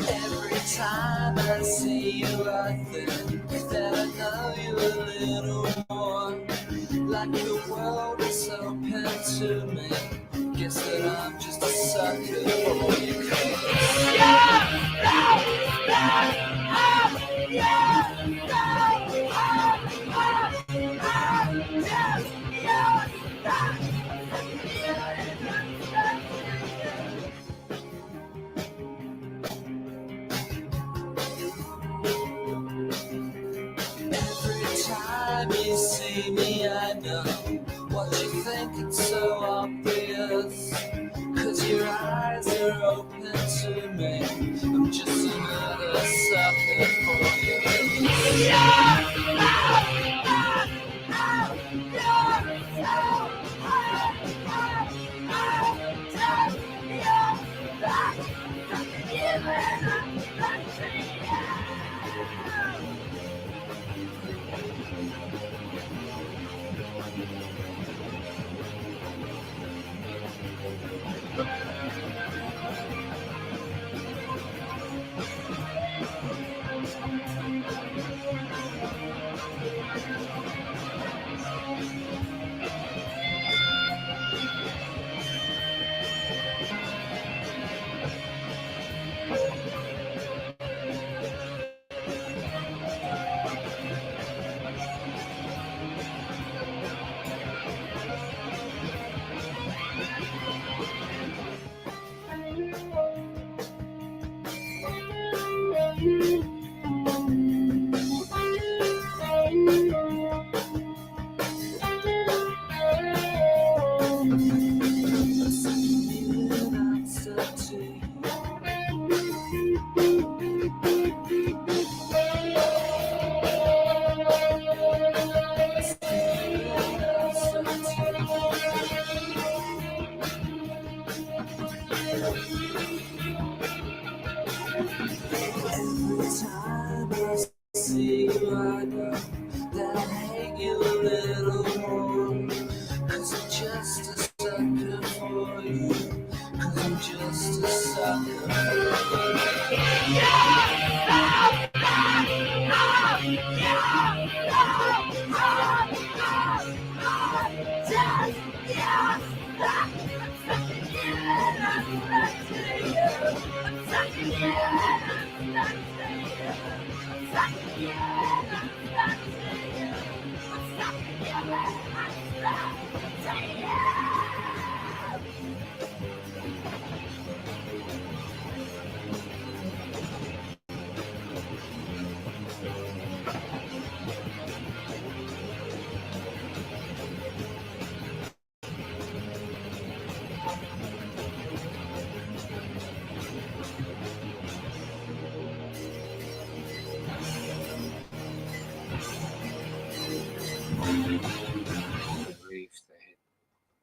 Every time I see you, I think that I know you a little more. Like the world is open to me. Guess that I'm just a sucker for you. Every time you see me, I know what you think, it's so obvious. 'Cause your eyes are open to me. I'm just another sucker for you. Every time I see you, I know that I hate you a little more. 'Cause I'm just a sucker for you. 'Cause I'm just a sucker for you.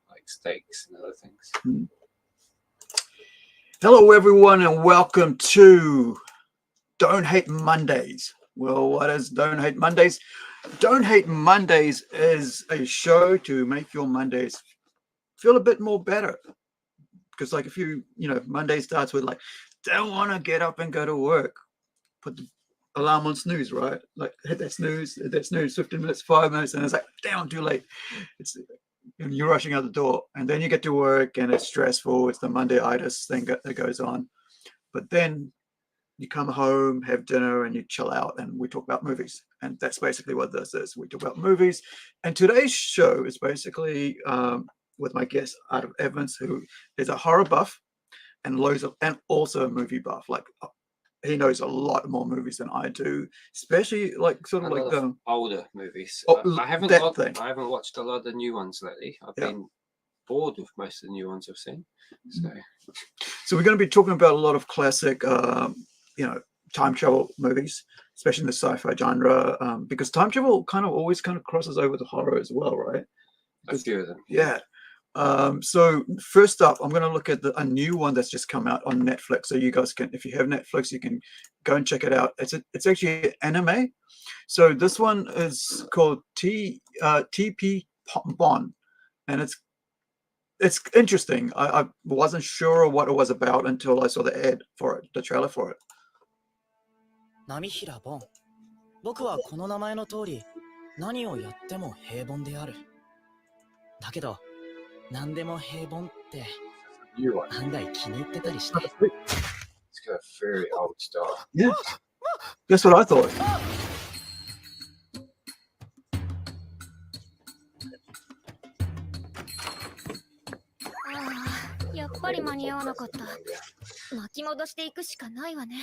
Like steaks and other things. Hello, everyone, and welcome to Don't Hate Mondays. Well, what is Don't Hate Mondays? Don't Hate Mondays is a show to make your Mondays feel a bit more better. Because, like, if Monday starts with, like, don't want to get up and go to work, put the alarm on snooze, right? Like, hit that snooze, 15 minutes, 5 minutes, and it's like, damn, too late. And you're rushing out the door, and then you get to work and it's stressful. It's the Monday-itis thing that goes on. But then you come home, have dinner, and you chill out, and we talk about movies. And that's basically what this is. We talk about movies. And today's show is basically with my guest, Adam Evans, who is a horror buff and also a movie buff. Like, he knows a lot more movies than I do, especially like sort of like the older movies. Oh, I haven't watched a lot of the new ones lately. I've been bored with most of the new ones I've seen. So we're going to be talking about a lot of classic, time travel movies, especially in the sci-fi genre, because time travel always crosses over to horror as well, right? A few of them. Yeah. So first up, I'm going to look at a new one that's just come out on Netflix. So you guys can, if you have Netflix, you can go and check it out. It's actually an anime. So this one is called TP Bon, and it's interesting. I wasn't sure what it was about until I saw the ad for it, the trailer for it. 波平ボン。僕はこの名前の通り、何をやっても平凡である。だけど、何でも平凡って New one. 案外気に入ってたりして。It's got a very old style. Yeah, that's what I thought. やっぱり間に合わなかった。巻き戻していくしかないわね。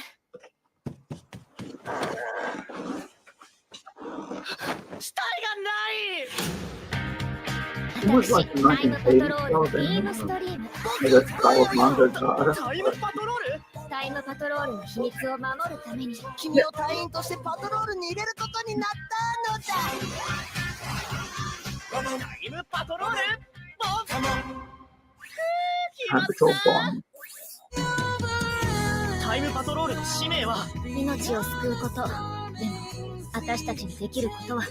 死体がない。 It was like the タイムパト 1980s ロー style ル、ビー thing. ムストリーム。 That style of manga. タイムパトロール。タイムパトロールの秘密を守るために。君を隊員としてパトロールに入れることになったのだ。タイムパトロール。ボン。 Time Patrol Bond. タイムパトロールの使命は命を救うこと。でも、私たちにできることは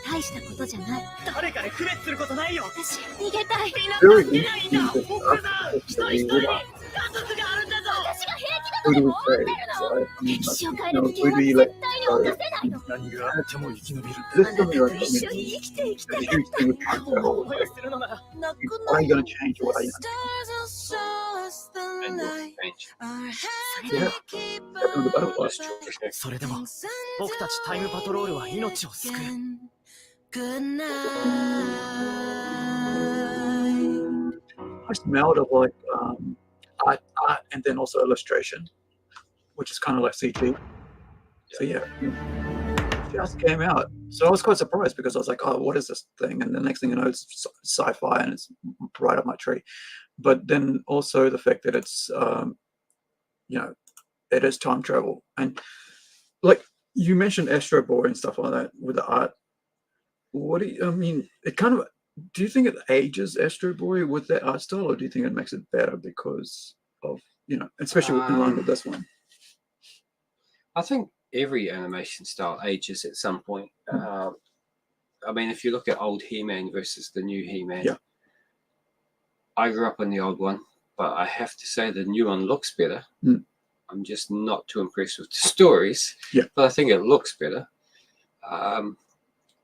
大したことじゃない。誰かで区別することないよ。私、逃げたい。みんな Very 助けないんだ。 interesting. 僕だ。一人一人に家族があるんだぞ。私が平気だ Who とで do も we 思って say? るの。 So, I mean, 歴史を like, 変え you る know, 危険 who は do you 絶 let? 対に犯せないの。 何があっても生き延びる。 This あなた something と like 一緒 I に mean, 生きていきた the い。 huge thing with time travel. 恋をするのなら泣く Are な you よ。 going to change what I And will change. Yeah, definitely the butterflies. それでも僕たちタイムパトロールは命を救う。 I smelled of like art and then also illustration, which is kind of like CG. So yeah, it just came out. So I was quite surprised because I was like, oh, what is this thing? And the next thing you know, it's sci-fi and it's right up my tree. But then also the fact that it's, you know, it is time travel. And like you mentioned Astro Boy and stuff like that with the art. What do you, I mean, it kind of, do you think it ages Astro Boy with that art style, or do you think it makes it better because of, you know, especially in line with this one? I think every animation style ages at some point. I mean, if you look at old He-Man versus the new He-Man, Yeah. I grew up on the old one, but I have to say the new one looks better. Mm. I'm just not too impressed with the stories, Yeah. but I think it looks better.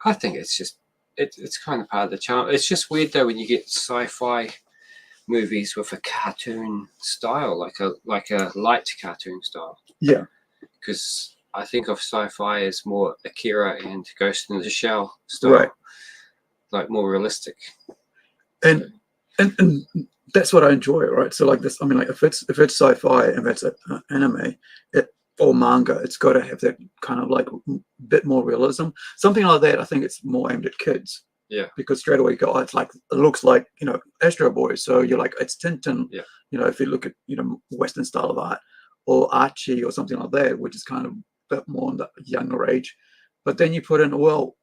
I think it's just it's kind of part of the charm. It's just weird though when you get sci-fi movies with a cartoon style, like a light cartoon style. Yeah. Because I think of sci-fi as more Akira and Ghost in the Shell style, Right. like more realistic. And that's what I enjoy, right? So like this, I mean, like if it's sci-fi and it's an anime, or manga, it's got to have that kind of like bit more realism. Something like that, I think it's more aimed at kids. Yeah. Because straight away you go, oh, it's like, it looks like, you know, Astro Boy. So you're like, it's Tintin. Yeah. You know, if you look at, you know, Western style of art, or Archie or something like that, which is kind of a bit more on the younger age. But then you put in, well,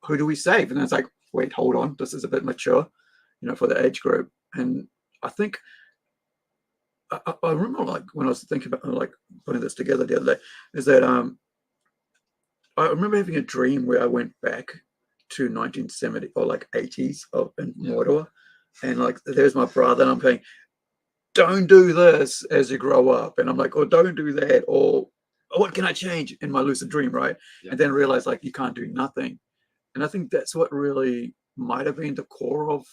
who do we save? And it's like, wait, hold on, this is a bit mature, you know, for the age group. And I think I remember like when I was thinking about like putting this together the other day, is that I remember having a dream where I went back to 1970 or like 80s in Mordor, and like there's my brother, and I'm going, don't do this as you grow up, and I'm like, oh, don't do that, or what can I change in my lucid dream, right? Yeah. And then realize like you can't do nothing. And I think that's what really might have been the core of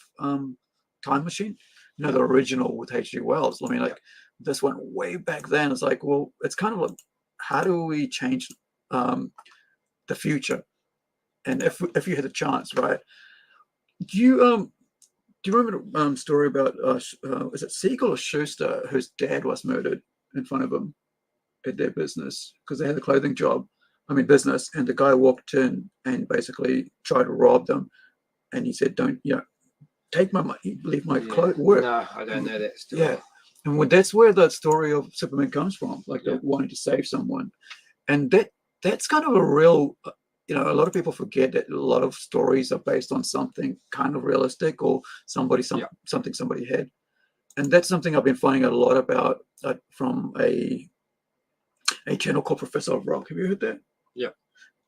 Time Machine, you know, the original with H.G. Wells. I mean, like this went way back then. It's like, well, it's kind of like, how do we change the future? And if you had a chance, right? Do you remember the story about is it Siegel or Schuster, whose dad was murdered in front of him at their business because they had a clothing business, and the guy walked in and basically tried to rob them, and he said, "Don't, you know, take my money, leave my work." No, I don't know that story. Yeah, and that's where the story of Superman comes from, like Yeah. wanting to save someone, and that's kind of a real you know, a lot of people forget that a lot of stories are based on something kind of realistic or something somebody had. And that's something I've been finding a lot about from a channel called Professor of Rock. Have you heard that? Yeah.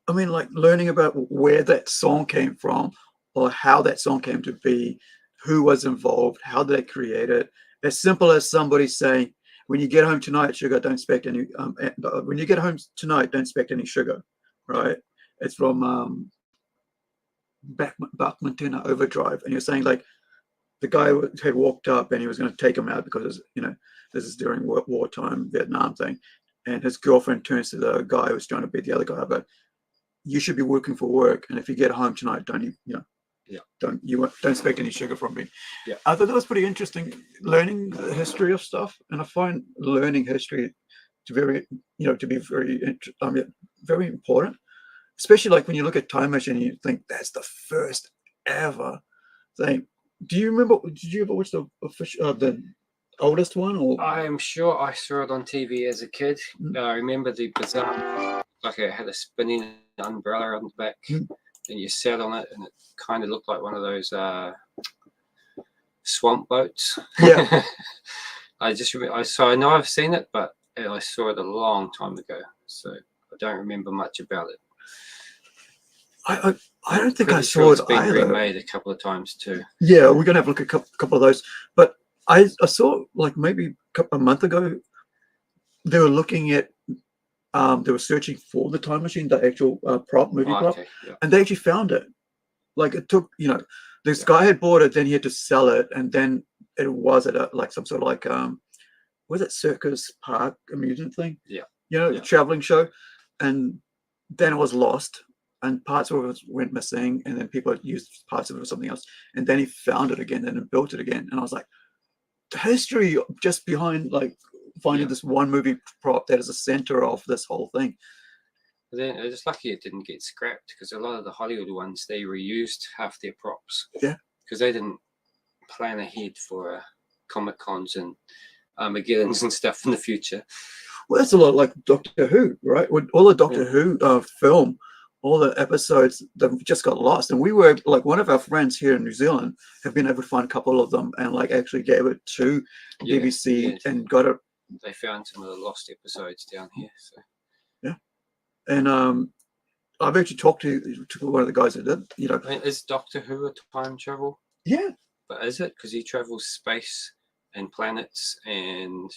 I mean, like learning about where that song came from or how that song came to be, who was involved, how they created it. As simple as somebody saying, when you get home tonight, sugar, don't expect any, when you get home tonight, don't expect any sugar, right? It's from Bachman-Turner Overdrive. And you're saying like the guy had walked up and he was going to take him out because, you know, this is during wartime, Vietnam thing. And his girlfriend turns to the guy who's trying to beat the other guy, but you should be working for work. And if you get home tonight, don't expect any sugar from me. Yeah. I thought that was pretty interesting, learning the history of stuff. And I find learning history to be very important, especially like when you look at Time Machine and you think that's the first ever thing. Did you ever watch the oldest one? Or I am sure I saw it on TV as a kid. I remember the bizarre, like it had a spinning umbrella on the back, and you sat on it, and it kind of looked like one of those swamp boats. Yeah. I just remember. So I know I've seen it, but I saw it a long time ago, so I don't remember much about it. I don't think I Sure saw it's it been either. remade a couple of times too. Yeah, we're gonna have a look at a couple of those. But I saw like maybe a month ago they were looking at they were searching for the Time Machine, the actual movie prop, yeah. and they actually found it. Like it took, you know, this guy had bought it, then he had to sell it, and then it was at like some sort of like was it Circus Park amusement thing? Yeah. You know, traveling show, and then it was lost. And parts of it went missing, and then people used parts of it for something else. And then he found it again and then built it again. And I was like, the history just behind like finding this one movie prop that is the center of this whole thing. But then it's lucky it didn't get scrapped, because a lot of the Hollywood ones, they reused half their props. Yeah. Because they didn't plan ahead for Comic Cons and Armageddons and stuff in the future. Well, that's a lot like Doctor Who, right? With all the Doctor Who film, all the episodes that just got lost. And we were like, one of our friends here in New Zealand have been able to find a couple of them and like actually gave it to BBC and got it. They found some of the lost episodes down here. So yeah. And I've actually talked to one of the guys that did, you know. I mean, is Doctor Who a time travel? Yeah. But is it? Because he travels space and planets, and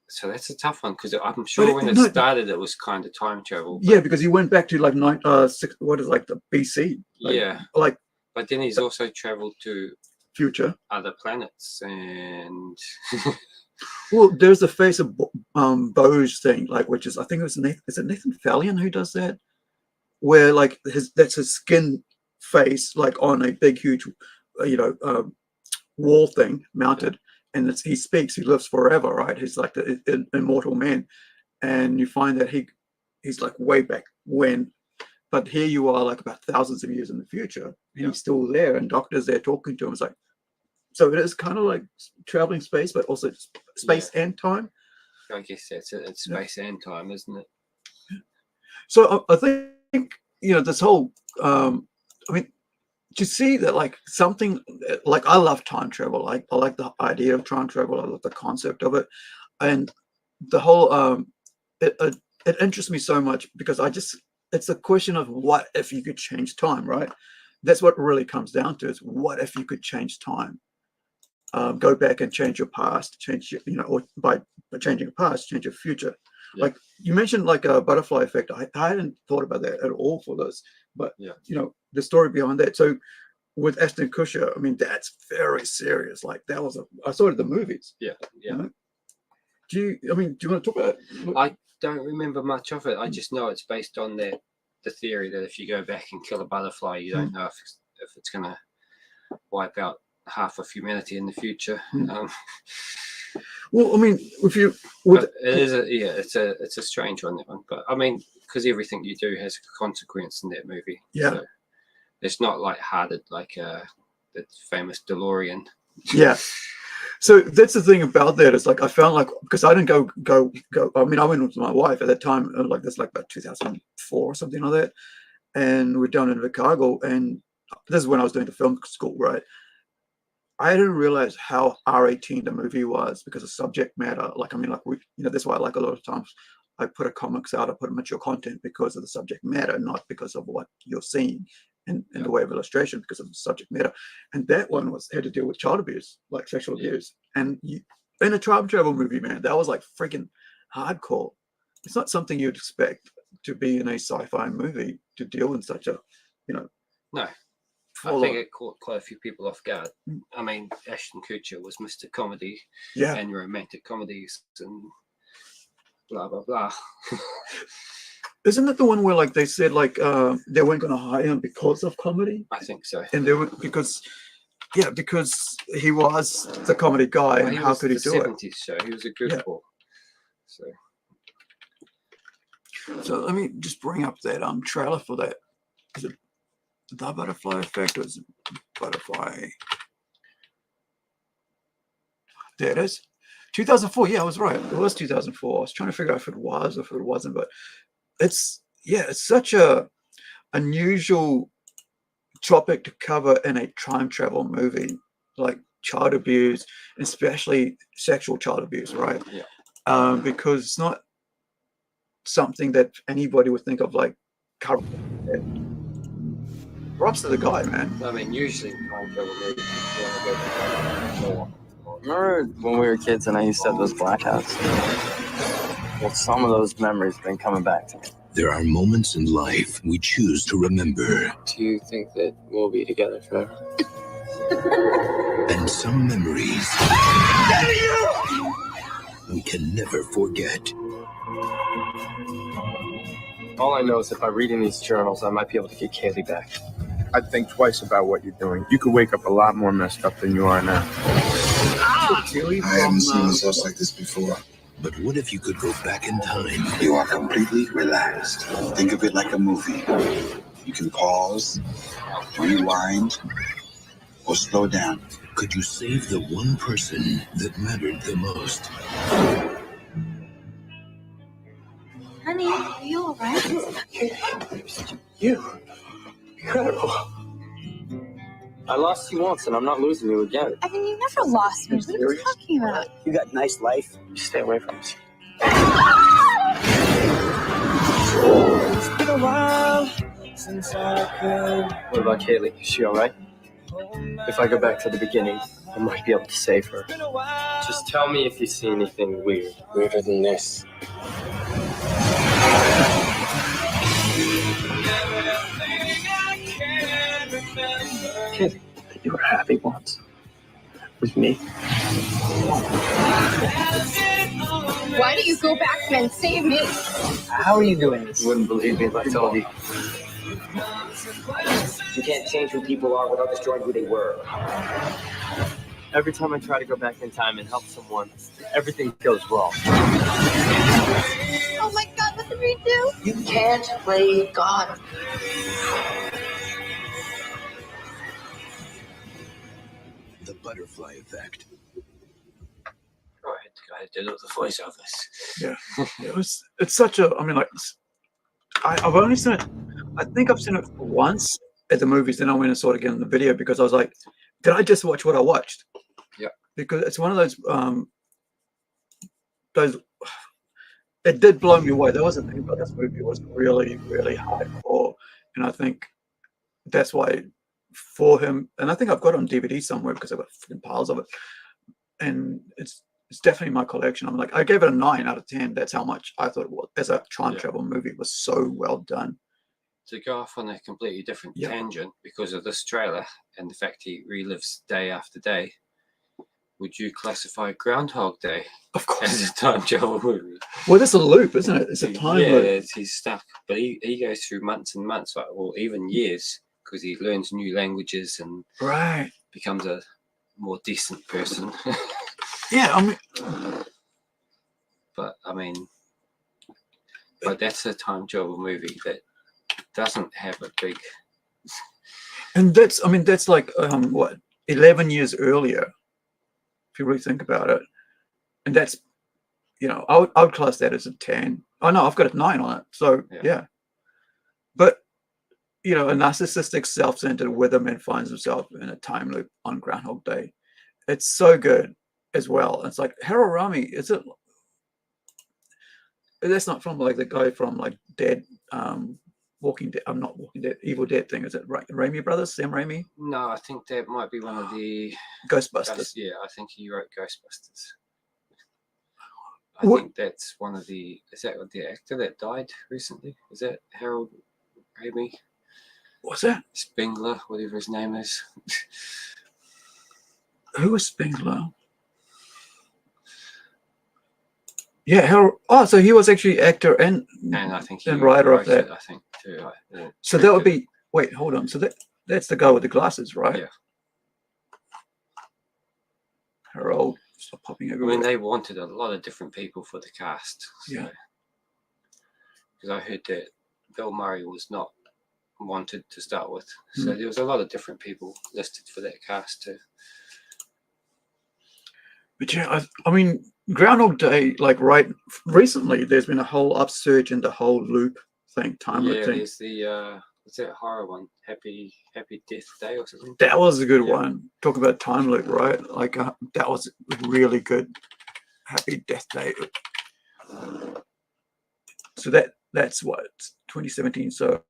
so that's a tough one, because I'm sure when it started, it was kind of time travel. Yeah, because he went back to like the BC. Like, but then he's also traveled to future other planets, and well, there's the face of Boge thing, like, which is, I think it was Nathan Fillion who does that, where like that's his skin face, like on a big huge, wall thing mounted. And he speaks, he lives forever, right? He's like the immortal man. And you find that he's like way back when, but here you are like about thousands of years in the future, and he's still there, and Doctor's there talking to him. It's like, so it is kind of like traveling space, but also space and time. I guess it's space and time, isn't it? So I think, this whole, to see that like something like, I love time travel. Like I like the idea of time travel. I love the concept of it, and the whole it interests me so much, because it's a question of what if you could change time, right? That's what it really comes down to, is what if you could change time, go back and change your past, or by changing your past, change your future. Yeah. Like you mentioned, like a butterfly effect. I hadn't thought about that at all for this, but the story behind that. So with Ashton Kutcher, I mean, that's very serious. Like that was I saw it in the movies. Yeah. Do you want to talk about it? I don't remember much of it. I just know it's based on the theory that if you go back and kill a butterfly, you don't know if it's going to wipe out half of humanity in the future. Well, I mean, it's a strange one, that one. But I mean, because everything you do has a consequence in that movie. Yeah, so it's not light-hearted like the famous DeLorean. Yeah, So that's the thing about that. It's like I found like because I didn't go. I mean, I went with my wife at that time, like this, like about 2004 or something like that, and we're down in Chicago, and this is when I was doing the film school, right? I didn't realize how R18 the movie was because of subject matter. Like, I mean, like that's why like a lot of times I put a comics out, I put mature content because of the subject matter, not because of what you're seeing in the way of illustration, because of the subject matter. And that one had to deal with child abuse, like sexual abuse. And in a time travel movie, man, that was like freaking hardcore. It's not something you'd expect to be in a sci-fi movie to deal in such a, No. I think it caught quite a few people off guard. I mean, Ashton Kutcher was Mr. Comedy and romantic comedies and blah, blah, blah. Isn't it the one where like they said like they weren't going to hire him because of comedy? I think so. And they were because he was the comedy guy, and how could he do it? 70s show. He was a goofball. So let me just bring up that trailer for that. Is it the Butterfly Effect or is it Butterfly? There it is. 2004. Yeah, I was right. It was 2004. I was trying to figure out if it was or if it wasn't, but it's such a unusual topic to cover in a time travel movie, like child abuse, especially sexual child abuse, right? Yeah. Because it's not something that anybody would think of like covering. Props to the guy, man. I mean, usually time travel movies. Remember when we were kids and I used to have those blackouts? Well, some of those memories have been coming back to me. There are moments in life we choose to remember. Do you think that we'll be together forever? And some memories we can never forget. All I know is that by reading these journals, I might be able to get Kaylee back. I'd think twice about what you're doing. You could wake up a lot more messed up than you are now. I haven't seen results like this before. But what if you could go back in time? You are completely relaxed. Think of it like a movie. You can pause, rewind, or slow down. Could you save the one person that mattered the most? Honey, are you all right? You? Incredible. I lost you once, and I'm not losing you again. I mean, you never lost me. What are you talking about? You got a nice life. You stay away from us. It's been a while since I could. What about Kaylee? Is she all right? If I go back to the beginning, I might be able to save her. Just tell me if you see anything weird. Weirder than this. Kaylee, you were happy once. With me. Why don't you go back and save me? How are you doing this? You wouldn't believe me if I told you. You can't change who people are without destroying who they were. Every time I try to go back in time and help someone, everything goes wrong. Oh my God, what did we do? You can't play God. The Butterfly Effect. Go ahead, do the voiceovers. Yeah, it's such a. I mean, like, I've only seen it. I think I've seen it once at the movies. Then I went and saw it again in the video because I was like, did I just watch what I watched? Yeah. Because it's one of those. It did blow me away. That was the thing about this movie. It was really, really hardcore, and I think that's why for him. And I think I've got it on DVD somewhere because I've got freaking piles of it, and it's definitely my collection. I'm like, I gave it a 9 out of 10. That's how much I thought it was as a time travel movie. It was so well done. To go off on a completely different tangent because of this trailer and the fact he relives day after day, would you classify Groundhog Day as a time travel movie? Well, it's a loop, isn't it? It's a time loop. Yeah, he's stuck. But he goes through months and months, or even years, because he learns new languages and becomes a more decent person. Yeah, I mean, but that's a time travel movie that doesn't have a big. And that's like what 11 years earlier if you really think about it. And that's, you know, I would class that as a 10. Oh no, I've got a 9 on it. So yeah. But you know, a narcissistic, self-centered weatherman finds himself in a time loop on Groundhog Day. It's so good as well. It's like Harold Rami. Is it? That's not from like the guy from like Dead, Walking Dead. I'm not Walking Dead. Evil Dead thing. Is it Raimi brothers? Sam Raimi? No, I think that might be one of the Ghostbusters. Yeah, I think he wrote Ghostbusters. I think that's one of the. Is that the actor that died recently? Is that Harold Rami? What's that? Spengler, whatever his name is. Who was Spengler? Yeah, Harold. Oh, so he was actually actor and I think he writer of that. I think too. So that would be. Wait, hold on. So that's the guy with the glasses, right? Yeah. Harold. Stop popping everywhere. I mean, they wanted a lot of different people for the cast. So, yeah. Because I heard that Bill Murray was not wanted to start with, so there was a lot of different people listed for that cast too. But yeah, I mean, Groundhog Day, like right recently, there's been a whole upsurge in the whole loop thing, time loop thing. There's the what's that horror one? Happy Death Day or something. That was a good one. Talk about time loop, right? Like that was really good. Happy Death Day. So that's what 2017. So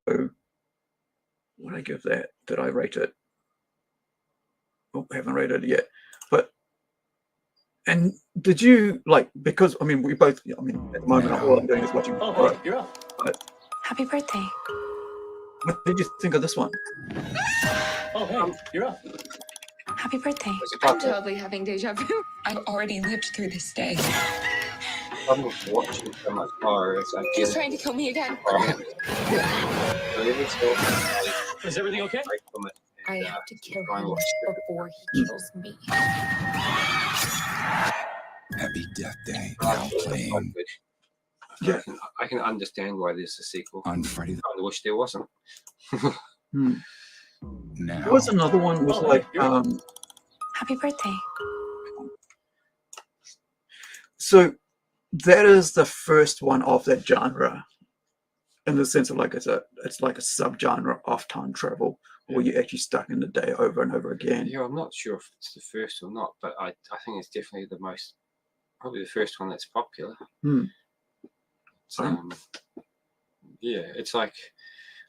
what did I give that? Did I rate it? Oh, I haven't rated it yet. But and did you like, because I mean we both, I mean at the moment all I'm doing is watching. Oh, hey, you're up. But Happy birthday. what did you think of this one? Oh, hey, you're up. Happy birthday. I'm totally having deja vu. I've already lived through this day. I'm watching so much horror. It's like He's trying to kill me again. Is everything okay? I have to kill him before he kills me. Happy Death Day. Now playing. Yeah, I can understand why there's a sequel. On Friday. I wish there wasn't. Now. There was another one was like Happy birthday. So that is the first one of that genre, in the sense of like it's like a subgenre of time travel, where you're actually stuck in the day over and over again. Yeah, I'm not sure if it's the first or not, but I think it's definitely probably the first one that's popular. Yeah, it's like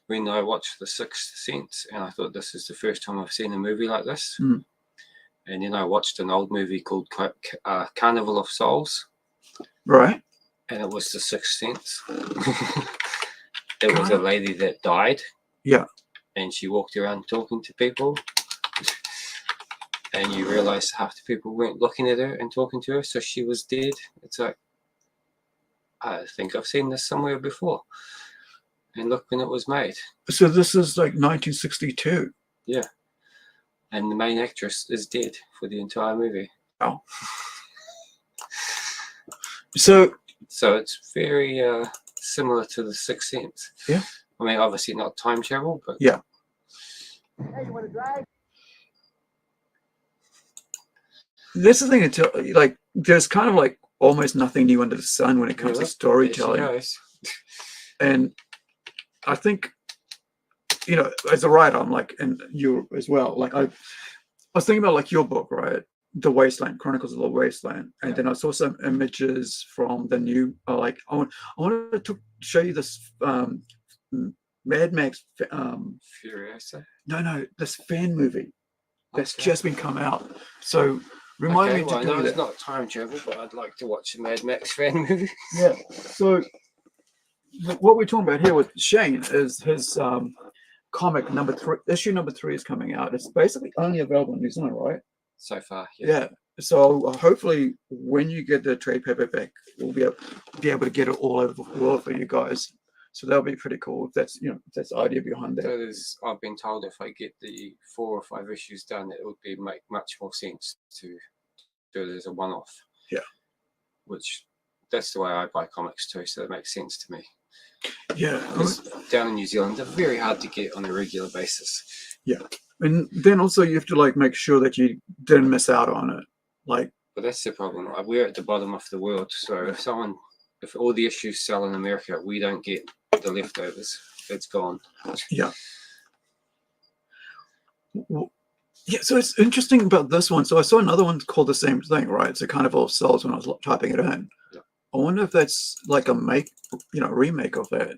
when I watched The Sixth Sense, and I thought this is the first time I've seen a movie like this. And then I watched an old movie called Carnival of Souls. Right. And it was The Sixth Sense. There was a lady that died. Yeah. And she walked around talking to people. And you realize half the people weren't looking at her and talking to her, so she was dead. It's like, I think I've seen this somewhere before. And look when it was made. So this is like 1962. Yeah. And the main actress is dead for the entire movie. Oh. So it's very similar to The Sixth Sense. Yeah. I mean, obviously not time travel, but yeah. Hey, you want to drive? This is the thing, like there's kind of like almost nothing new under the sun when it comes to storytelling. And I think, you know, as a writer, I'm like, and you as well, like I was thinking about like your book, right? The Wasteland, Chronicles of the Wasteland. And then I saw some images from the new, like, I wanted to show you this Mad Max. Furiosa? No, this fan movie that's just been come out. So remind me to well, do I know that. it's not time travel, but I'd like to watch a Mad Max fan movie. Yeah. So what we're talking about here with Shane is his comic number 3. Issue number 3 is coming out. It's basically only available in New Zealand, right? So far, yeah. So hopefully, when you get the trade paperback, we'll be able to get it all over the world for you guys. So that'll be pretty cool. If that's that's the idea behind that. So I've been told if I get the 4 or 5 issues done, it would make much more sense to do it as a one-off. Yeah. Which that's the way I buy comics too. So that makes sense to me. Yeah. Down in New Zealand, they're very hard to get on a regular basis. Yeah. And then also you have to like make sure that you didn't miss out on it. Like But that's the problem. We're at the bottom of the world. So if all the issues sell in America, we don't get the leftovers. It's gone. Yeah. Yeah, so it's interesting about this one. So I saw another one called the same thing, right? So kind of all sells when I was typing it in. Yeah. I wonder if that's like a remake of that.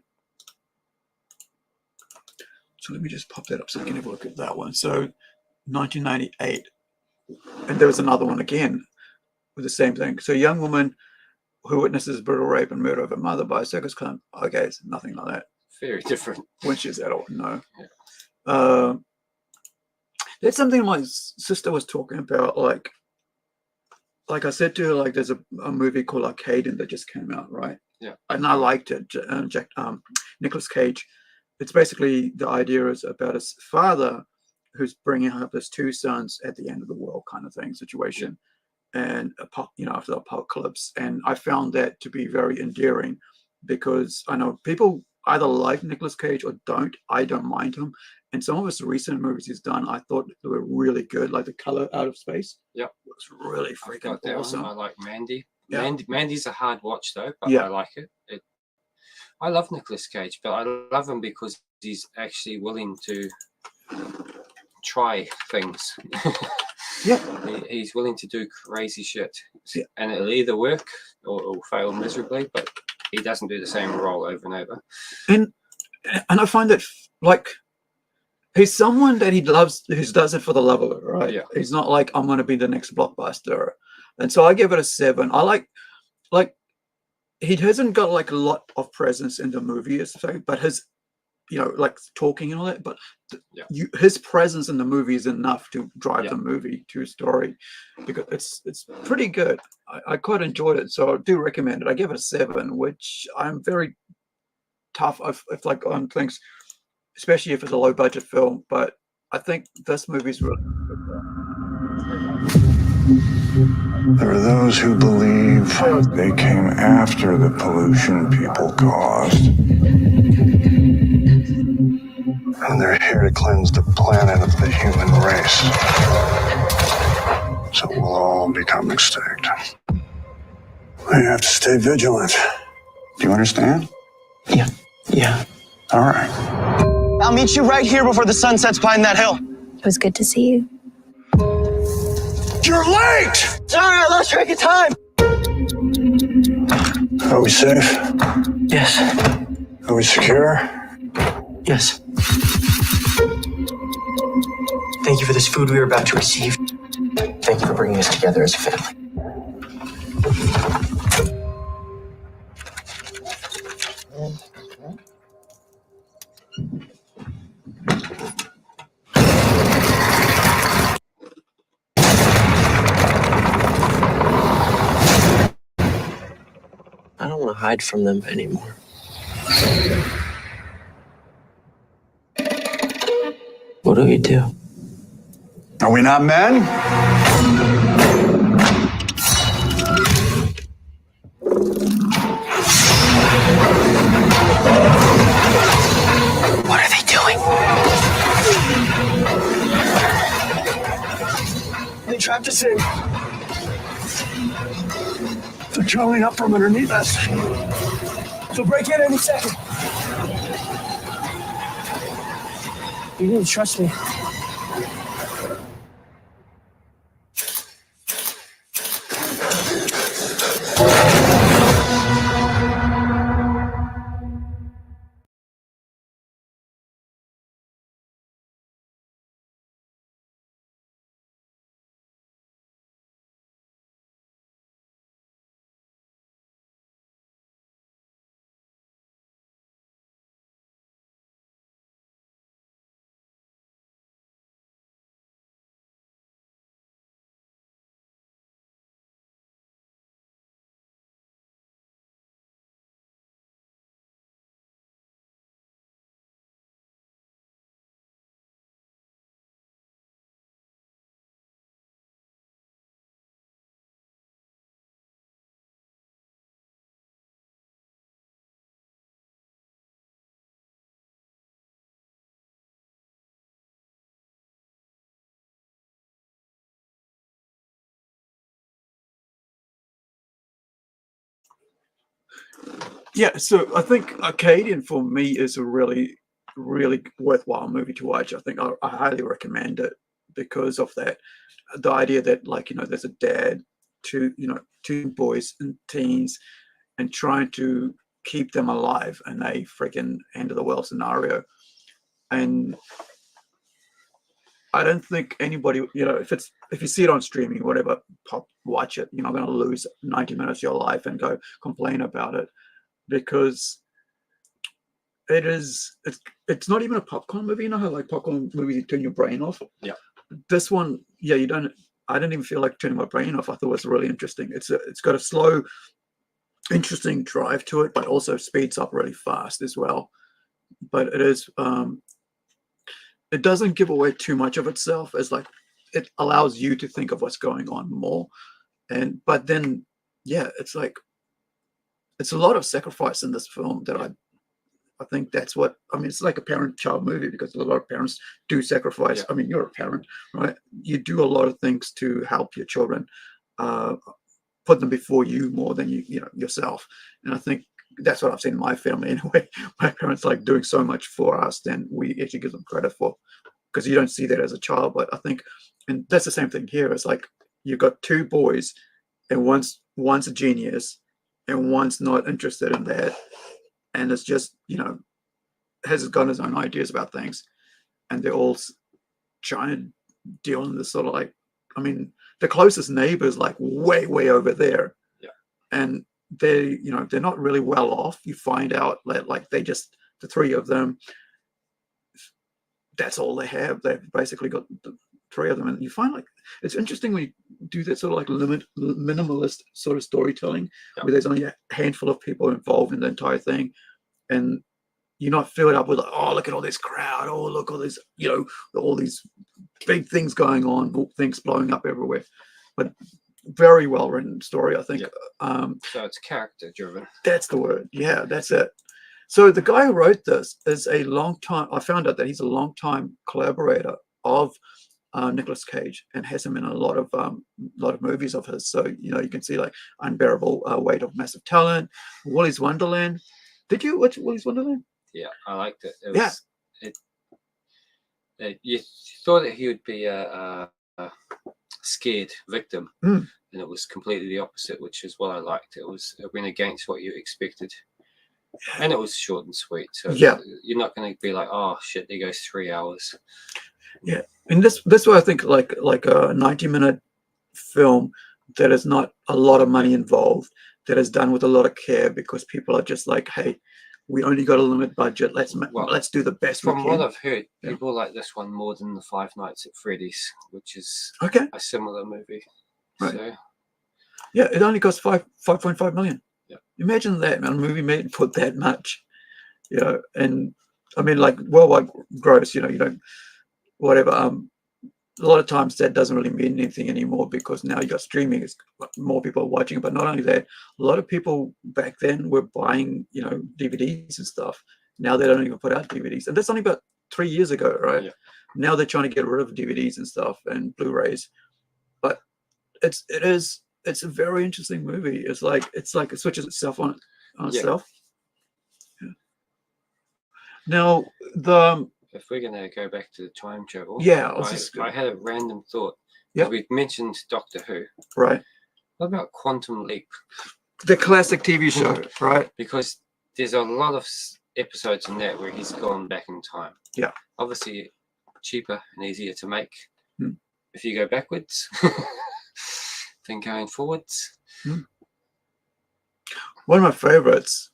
So let me just pop that up so we can have a look at that one. So 1998. And there was another one again with the same thing. So a young woman who witnesses brutal rape and murder of her mother by a circus clown. Okay, it's nothing like that. Very different. When she's adult, no. Yeah. That's something my sister was talking about. Like I said to her, like there's a movie called Arcadian that just came out, right? Yeah. And I liked it. Nicolas Cage. It's basically the idea is about his father who's bringing up his two sons at the end of the world kind of thing situation, and after the apocalypse. And I found that to be very endearing because I know people either like Nicolas Cage or don't. I don't mind him. And some of his recent movies he's done, I thought they were really good, like The Color Out of Space. Yeah, was really freaking awesome. I like Mandy. Yeah. Mandy's a hard watch though, but Yeah. I like it. I love Nicolas Cage, but I love him because he's actually willing to try things. Yeah. He's willing to do crazy shit. Yeah. And it'll either work or it'll fail miserably, but he doesn't do the same role over and over. And I find that like he's someone that he loves, who does it for the love of it, right? Yeah. He's not like, I'm going to be the next blockbuster. And so I give it a 7. I like he hasn't got like a lot of presence in the movie, but his, like talking and all that, but his presence in the movie is enough to drive the movie to a story, because it's pretty good. I quite enjoyed it, so I do recommend it. I give it a 7, which I'm very tough if like on things, especially if it's a low budget film. But I think this movie's really good. There are those who believe they came after the pollution people caused. And they're here to cleanse the planet of the human race. So we'll all become extinct. We have to stay vigilant. Do you understand? Yeah. All right. I'll meet you right here before the sun sets behind that hill. It was good to see you. You're late! Sorry, I lost track of time. Are we safe? Yes. Are we secure? Yes. Thank you for this food we are about to receive. Thank you for bringing us together as a family. I don't want to hide from them anymore. What do we do? Are we not men? What are they doing? They trapped us in. They're crawling up from underneath us. They'll break in any second. You need to trust me. Yeah, so I think Arcadian for me is a really, really worthwhile movie to watch. I think I highly recommend it because of that. The idea that, like, there's a dad, two boys and teens, and trying to keep them alive in a freaking end of the world scenario. And I don't think anybody, if you see it on streaming, whatever, watch it. You're not going to lose 90 minutes of your life and go complain about it, because it's not even a popcorn movie. You know how like popcorn movies you turn your brain off? Yeah. This one, yeah, I didn't even feel like turning my brain off. I thought it was really interesting. It's got a slow, interesting drive to it, but also speeds up really fast as well. But it is it doesn't give away too much of itself, as like it allows you to think of what's going on more. But then it's like it's a lot of sacrifice in this film that I think that's what it's like a parent-child movie, because a lot of parents do sacrifice. Yeah. I mean, you're a parent, right? You do a lot of things to help your children, put them before you more than yourself. And I think that's what I've seen in my family anyway. My parents like doing so much for us than we actually give them credit for, because you don't see that as a child. But I think, and that's the same thing here. It's like you've got two boys, and one's a genius, and one's not interested in that. And it's just, has got his own ideas about things. And they're all trying to deal in this sort of like, the closest neighbor is like way, way over there. Yeah. And they're not really well off. You find out that like the three of them, that's all they have. They've basically got the three of them. And you find like, it's interesting when you do that sort of like minimalist sort of storytelling, where there's only a handful of people involved in the entire thing, and you're not filled up with like, oh, look at all this crowd, oh, look all this, all these big things going on, things blowing up everywhere. But very well written story, I think. Yeah. So it's character driven. That's the word. Yeah, that's it. So the guy who wrote this is I found out that he's a long-time collaborator of Nicolas Cage, and has him in a lot of movies of his. So you can see like Unbearable Weight of Massive Talent, Willy's Wonderland. Did you watch Willy's Wonderland? Yeah, I liked it. You thought that he would be a scared victim, and it was completely the opposite, which is what I liked. It went against what you expected, and it was short and sweet. So you're not going to be like, oh shit, there goes 3 hours. Yeah, and this way I think like a 90-minute film that is not a lot of money involved, that is done with a lot of care, because people are just like, hey, we only got a limited budget. Let's do the best we can. From what I've heard, people like this one more than the Five Nights at Freddy's, which is a similar movie. Right. So, yeah, it only cost 5.5 million. Yeah. Imagine that, man. A movie made for that much. And like worldwide gross, you don't whatever. A lot of times that doesn't really mean anything anymore, because now you got streaming, more people are watching it. But not only that, a lot of people back then were buying, DVDs and stuff. Now they don't even put out DVDs, and that's only about 3 years ago, right? Yeah. Now they're trying to get rid of DVDs and stuff and Blu-rays. But it's a very interesting movie. It's like it switches itself on itself. Yeah. Now if we're going to go back to the time travel, I had a random thought. Yeah, we mentioned Doctor Who, right? What about Quantum Leap, the classic TV show, right? Because there's a lot of episodes in that where he's gone back in time. Yeah, obviously cheaper and easier to make if you go backwards than going forwards. One of my favorites.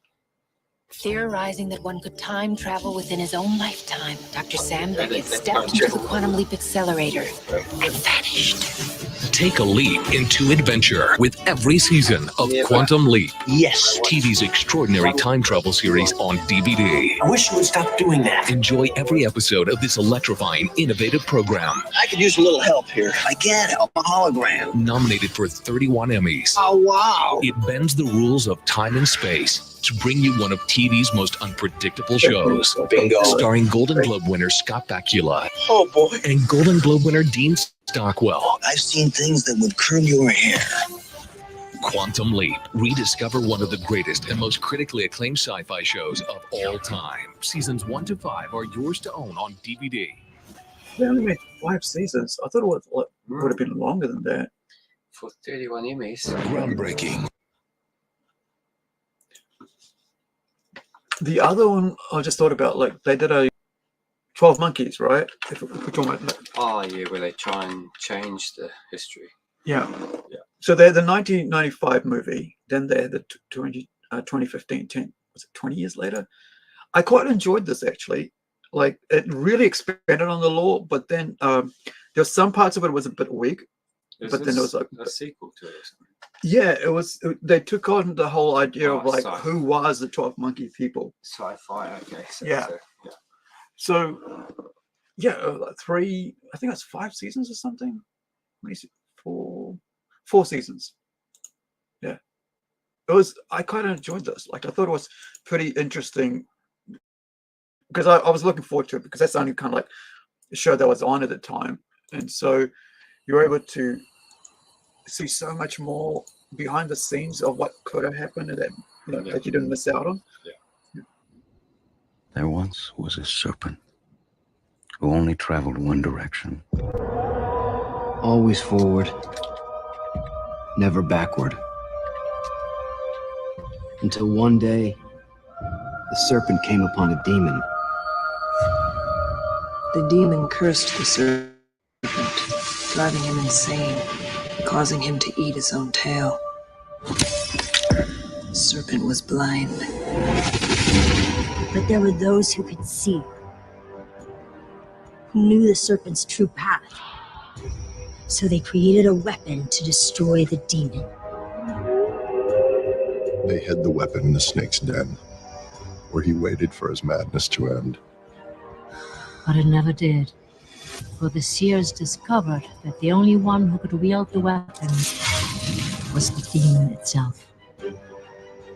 Theorizing that one could time travel within his own lifetime, Dr. Sam Beckett stepped into the Quantum Leap Accelerator and vanished. Take a leap into adventure with every season of Quantum Leap. Yes. TV's extraordinary time travel series on DVD. I wish you would stop doing that. Enjoy every episode of this electrifying, innovative program. I could use a little help here. I can't help a hologram. Nominated for 31 Emmys. Oh, wow. It bends the rules of time and space to bring you one of TV's most unpredictable shows. Bingo. Starring Golden Globe winner Scott Bakula. Oh, boy. And Golden Globe winner Dean Stockwell. I've seen things that would curl your hair. Quantum Leap. Rediscover one of the greatest and most critically acclaimed sci-fi shows of all time. Seasons 1 to 5 are yours to own on DVD. They only made 5 seasons. I thought it would have been longer than that. For 31 Emmys. Groundbreaking. The other one I just thought about, like they did a 12 Monkeys, right? If we're talking about, like, Oh yeah, where they try and change the history. yeah. So they had the 1995 movie, then they had the 2015, 10, was it 20 years later? I quite enjoyed this actually. Like it really expanded on the lore, but then there's some parts of it was a bit weak. But then there was like a sequel to it or something. Yeah, it was. They took on the whole idea of like sci-fi. who was the 12 Monkey people. Sci-fi, okay. So yeah, 3. I think that's 5 seasons or something. Let me see, 4 seasons. Yeah, it was. I kind of enjoyed this. Like I thought it was pretty interesting because I was looking forward to it because that's the only kind of like show that was on at the time, and so you're able to see so much more behind the scenes of what could have happened and that that you didn't miss out on. There once was a serpent who only traveled one direction. Always forward, never backward. Until one day, the serpent came upon a demon. The demon cursed the serpent, driving him insane, causing him to eat his own tail. The serpent was blind. But there were those who could see, who knew the serpent's true path. So they created a weapon to destroy the demon. They hid the weapon in the snake's den, where he waited for his madness to end. But it never did. For the seers discovered that the only one who could wield the weapon was the demon itself.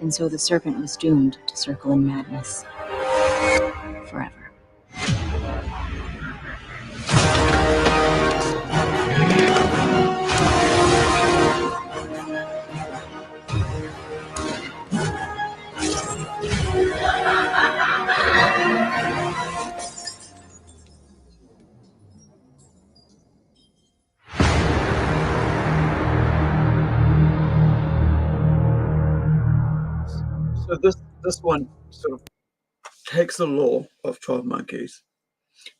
And so the serpent was doomed to circle in madness. Forever. So this one sort of takes the lore of 12 Monkeys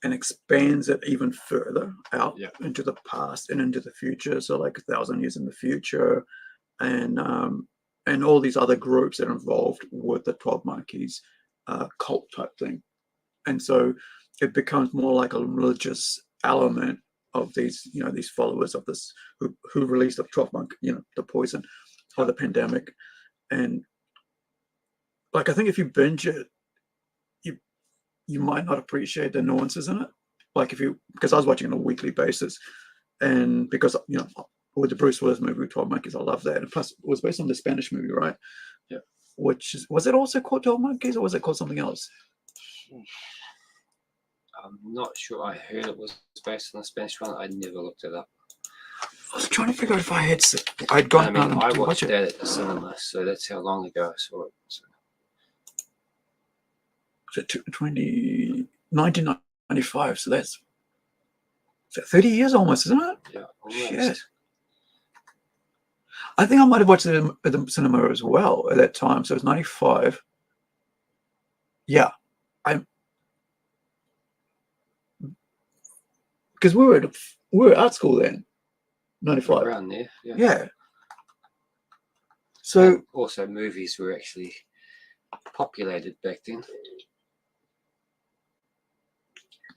and expands it even further out into the past and into the future. So like 1,000 years in the future, and all these other groups that are involved with the 12 Monkeys cult type thing. And so it becomes more like a religious element of these, these followers of this who released the 12 Monkey, the poison or the pandemic. And like, I think if you binge it, you might not appreciate the nuances in it. Like because I was watching on a weekly basis, and because with the Bruce Willis movie 12 Monkeys, I love that. And plus, it was based on the Spanish movie, right? Yeah. Was it also called 12 Monkeys, or was it called something else? I'm not sure. I heard it was based on the Spanish one. I never looked it up. I was trying to figure out if I'd gone. I watched that at the cinema, so that's how long ago I saw it. So. 1995, so that's 30 years almost, isn't it? Yeah, almost. Shit. I think I might have watched it at the cinema as well at that time, so it was 95. Yeah, because we were at art school then, 95. Around there, yeah. Yeah. So and also movies were actually populated back then.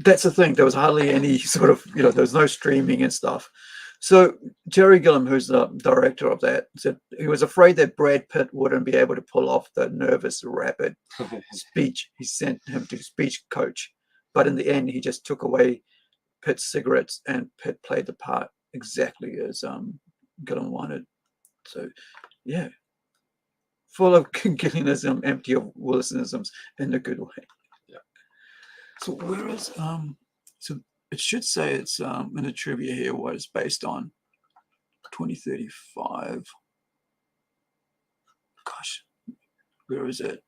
That's the thing. There was hardly any sort of, there was no streaming and stuff. So Jerry Gillum, who's the director of that, said he was afraid that Brad Pitt wouldn't be able to pull off the nervous, rapid speech. He sent him to speech coach. But in the end, he just took away Pitt's cigarettes, and Pitt played the part exactly as Gillum wanted. So, yeah. Full of Gillianism, empty of Willisisms in a good way. So where is so it should say it's in the trivia here what it's based on. 2035. gosh, where is it?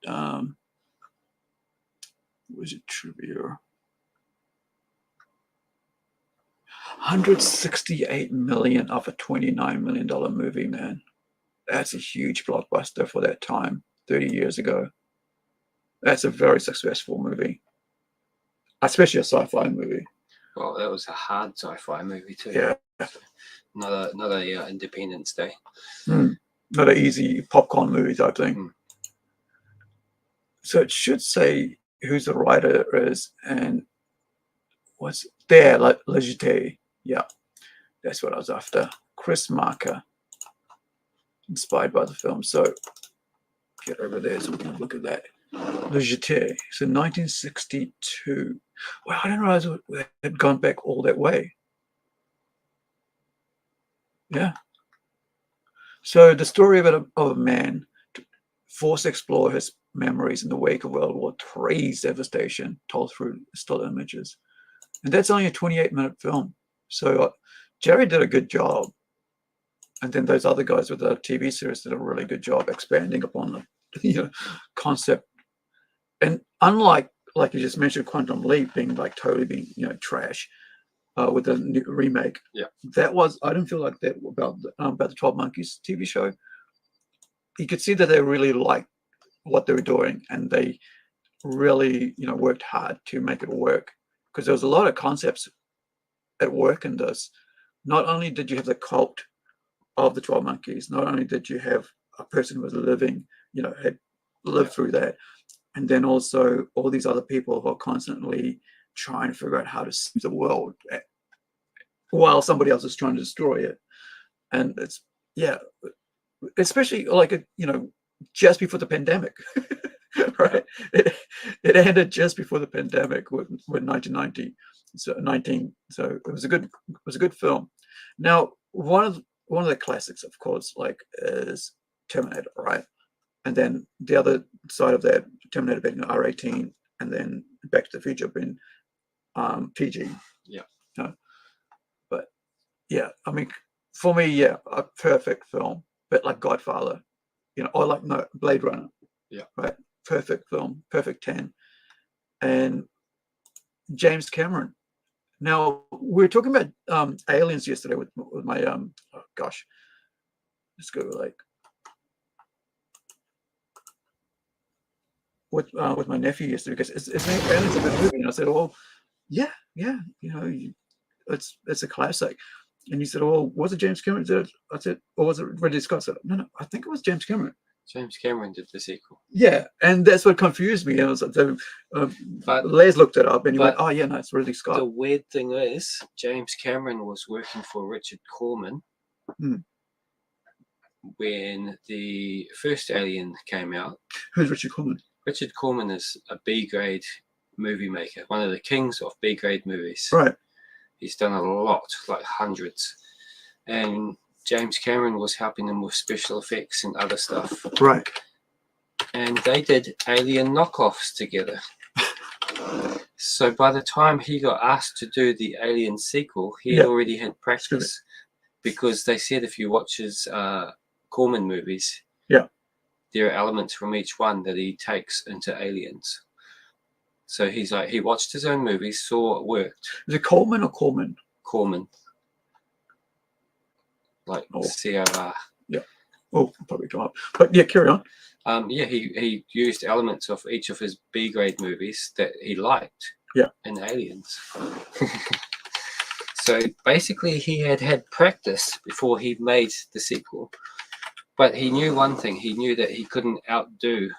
Was it trivia? $168 million of a $29 million movie, man. That's a huge blockbuster for that time, 30 years ago. That's a very successful movie, especially a sci-fi movie. Well, that was a hard sci-fi movie too. Yeah. Not a Independence Day. Not an easy popcorn movie type thing. So it should say who's the writer is and what's there, like Legité. Yeah, that's what I was after. Chris Marker, inspired by the film. So get over there so we can look at that. Legité. So 1962. Well, I didn't realize it had gone back all that way. Yeah. So the story of a man forced to explore his memories in the wake of World War III's devastation, told through still images. And that's only a 28-minute film. So Jerry did a good job. And then those other guys with the TV series did a really good job expanding upon the concept. And unlike, like you just mentioned, Quantum Leap being like totally being, trash with the new remake. Yeah. That was, I didn't feel like that about the 12 Monkeys TV show. You could see that they really liked what they were doing and they really, worked hard to make it work. Because there was a lot of concepts at work in this. Not only did you have the cult of the 12 Monkeys, not only did you have a person who was living, had lived through that, and then also all these other people who are constantly trying to figure out how to save the world while somebody else is trying to destroy it. And it's, especially like, just before the pandemic, right? It ended just before the pandemic with 1990. So it was a good film. Now, one of the classics, of course, like is Terminator, right? And then the other side of that, Terminator being R18, and then Back to the Future being PG. Yeah. But yeah, I mean, for me, a perfect film, but like Godfather, or like Blade Runner. Yeah. Right. Perfect film, perfect 10. And James Cameron. Now we were talking about aliens yesterday with my let's go like with my nephew yesterday because it's aliens a good movie, and I said, well, yeah, it's a classic. And he said, well, was it James Cameron? I said, or was it Ridley Scott? I said, no, I think it was James Cameron. James Cameron did the sequel. Yeah, and that's what confused me. I was like, Les looked it up and he went, oh, yeah, no, it's Ridley Scott. The weird thing is, James Cameron was working for Richard Corman when the first Alien came out. Who's Richard Corman? Richard Corman is a B-grade movie maker, one of the kings of B-grade movies. Right. He's done a lot, like hundreds. And James Cameron was helping him with special effects and other stuff. Right. And they did Alien knockoffs together. So by the time he got asked to do the Alien sequel, he already had practice. Because they said if you watch his Corman movies, there are elements from each one that he takes into Aliens. So he's like, he watched his own movies, saw it worked. Is it Coleman or Corman? Corman. Like C-O-R. Yeah. Oh, probably come up. But yeah, carry on. He used elements of each of his B-grade movies that he liked in Aliens. So basically he had practice before he made the sequel. But he knew one thing. He knew that he couldn't outdo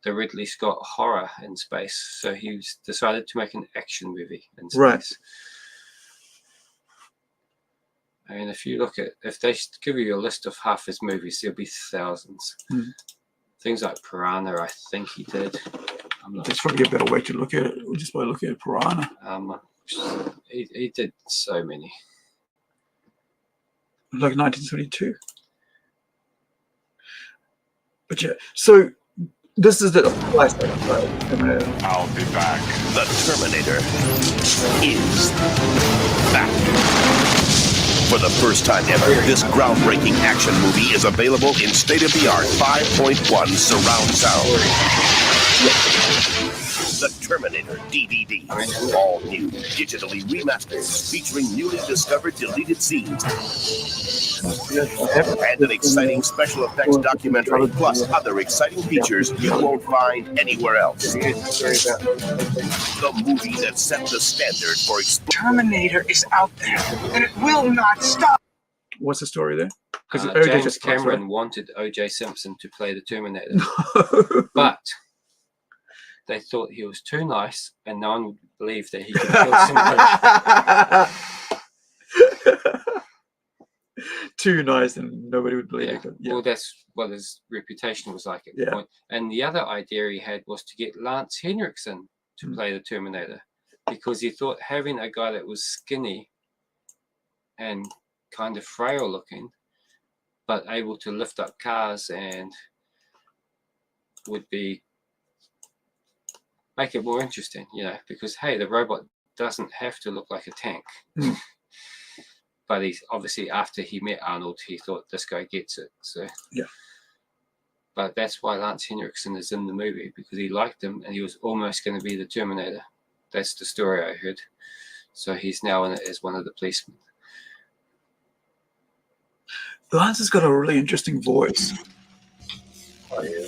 the Ridley Scott horror in space. So he decided to make an action movie in space. Right. And if you look at, if they give you a list of half his movies, there'll be thousands. Things like Piranha, I think he did. There's probably a better way to look at it, just by looking at Piranha. He did so many. Like 1972. But yeah, so this is the classic. I'll be back. The Terminator is back. For the first time ever, this groundbreaking action movie is available in state-of-the-art 5.1 surround sound. The Terminator DVD. All new, digitally remastered, featuring newly discovered deleted scenes. And an exciting special effects documentary, plus other exciting features you won't find anywhere else. The movie that set the standard for Terminator is out there, and it will not stop. What's the story there? Because James Cameron wanted O.J. Simpson to play the Terminator, but they thought he was too nice, and no one would believe that he could kill somebody. Too nice, and nobody would believe it. Yeah. Well, that's what his reputation was like at the point. And the other idea he had was to get Lance Henriksen to play the Terminator, because he thought having a guy that was skinny and kind of frail looking, but able to lift up cars and would make it more interesting, because hey, the robot doesn't have to look like a tank. But he's obviously, after he met Arnold, he thought this guy gets it. So but that's why Lance Henriksen is in the movie, because he liked him and he was almost going to be the Terminator. That's the story I heard. So he's now in it as one of the policemen. Lance has got a really interesting voice. Oh, yeah.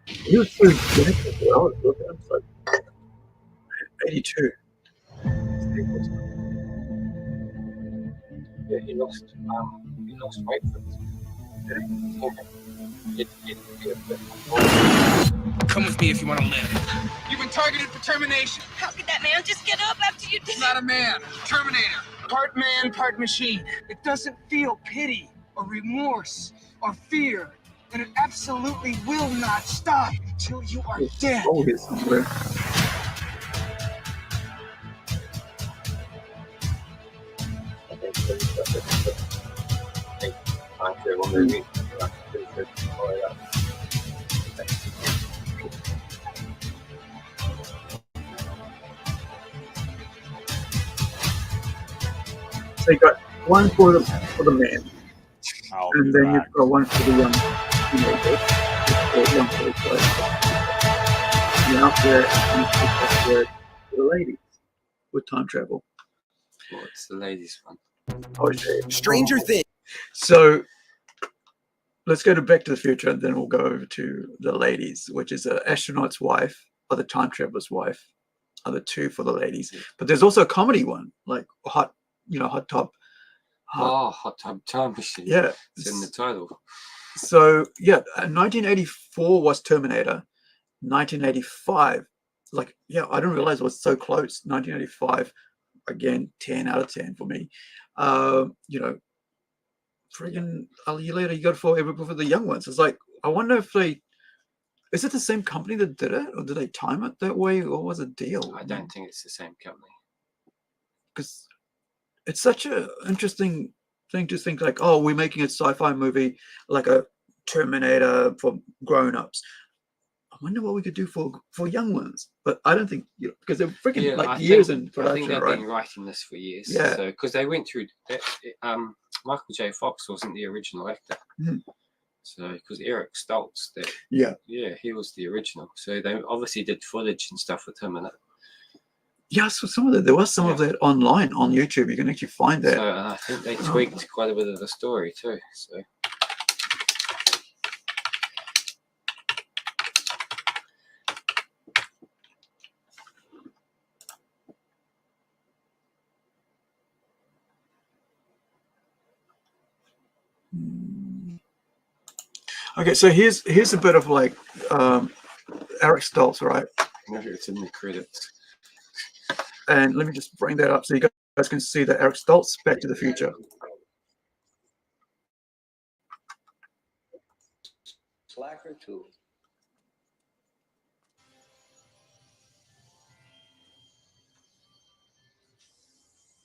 He was so good as well. Look at him, like 82. Yeah, he lost weight for Come with me if you want to live. You've been targeted for termination. How could that man just get up after you did? He's not a man. Terminator. Part man, part machine. It doesn't feel pity or remorse or fear. And it absolutely will not stop until you are dead. Always somewhere. So you got one for the man, and then you've got one for the young teenager, or young boys. And after that, you for the ladies with time travel. What's the ladies one? Stranger Things. So let's go to Back to the Future, and then we'll go over to the ladies, which is an astronaut's wife or the time traveler's wife. Are the two for the ladies, but there's also a comedy one, like Hot Tub Time Machine. Yeah, it's in the title. So yeah, 1984 was Terminator. 1985, I didn't realize it was so close. 1985, again, 10 out of 10 for me. Friggin' a year later, you got for the young ones. It's like, I wonder if is it the same company that did it, or did they time it that way, or was it deal? I don't think it's the same company. Because it's such an interesting thing to think, like, oh, we're making a sci-fi movie like a Terminator for grown-ups. I wonder what we could do for young ones. But I don't think, because they're freaking years in production, I think they've right? been writing this for years. Yeah. So because they went through Michael J. Fox wasn't the original actor. So because Eric Stoltz, he was the original. So they obviously did footage and stuff with him in it. Yeah, so there was some of that online on YouTube. You can actually find that. So I think they tweaked quite a bit of the story too. So. Okay, so here's a bit of Eric Stoltz, right? Maybe it's in the credits. And let me just bring that up so you guys can see that Eric Stoltz, Back to the Future. Slacker too.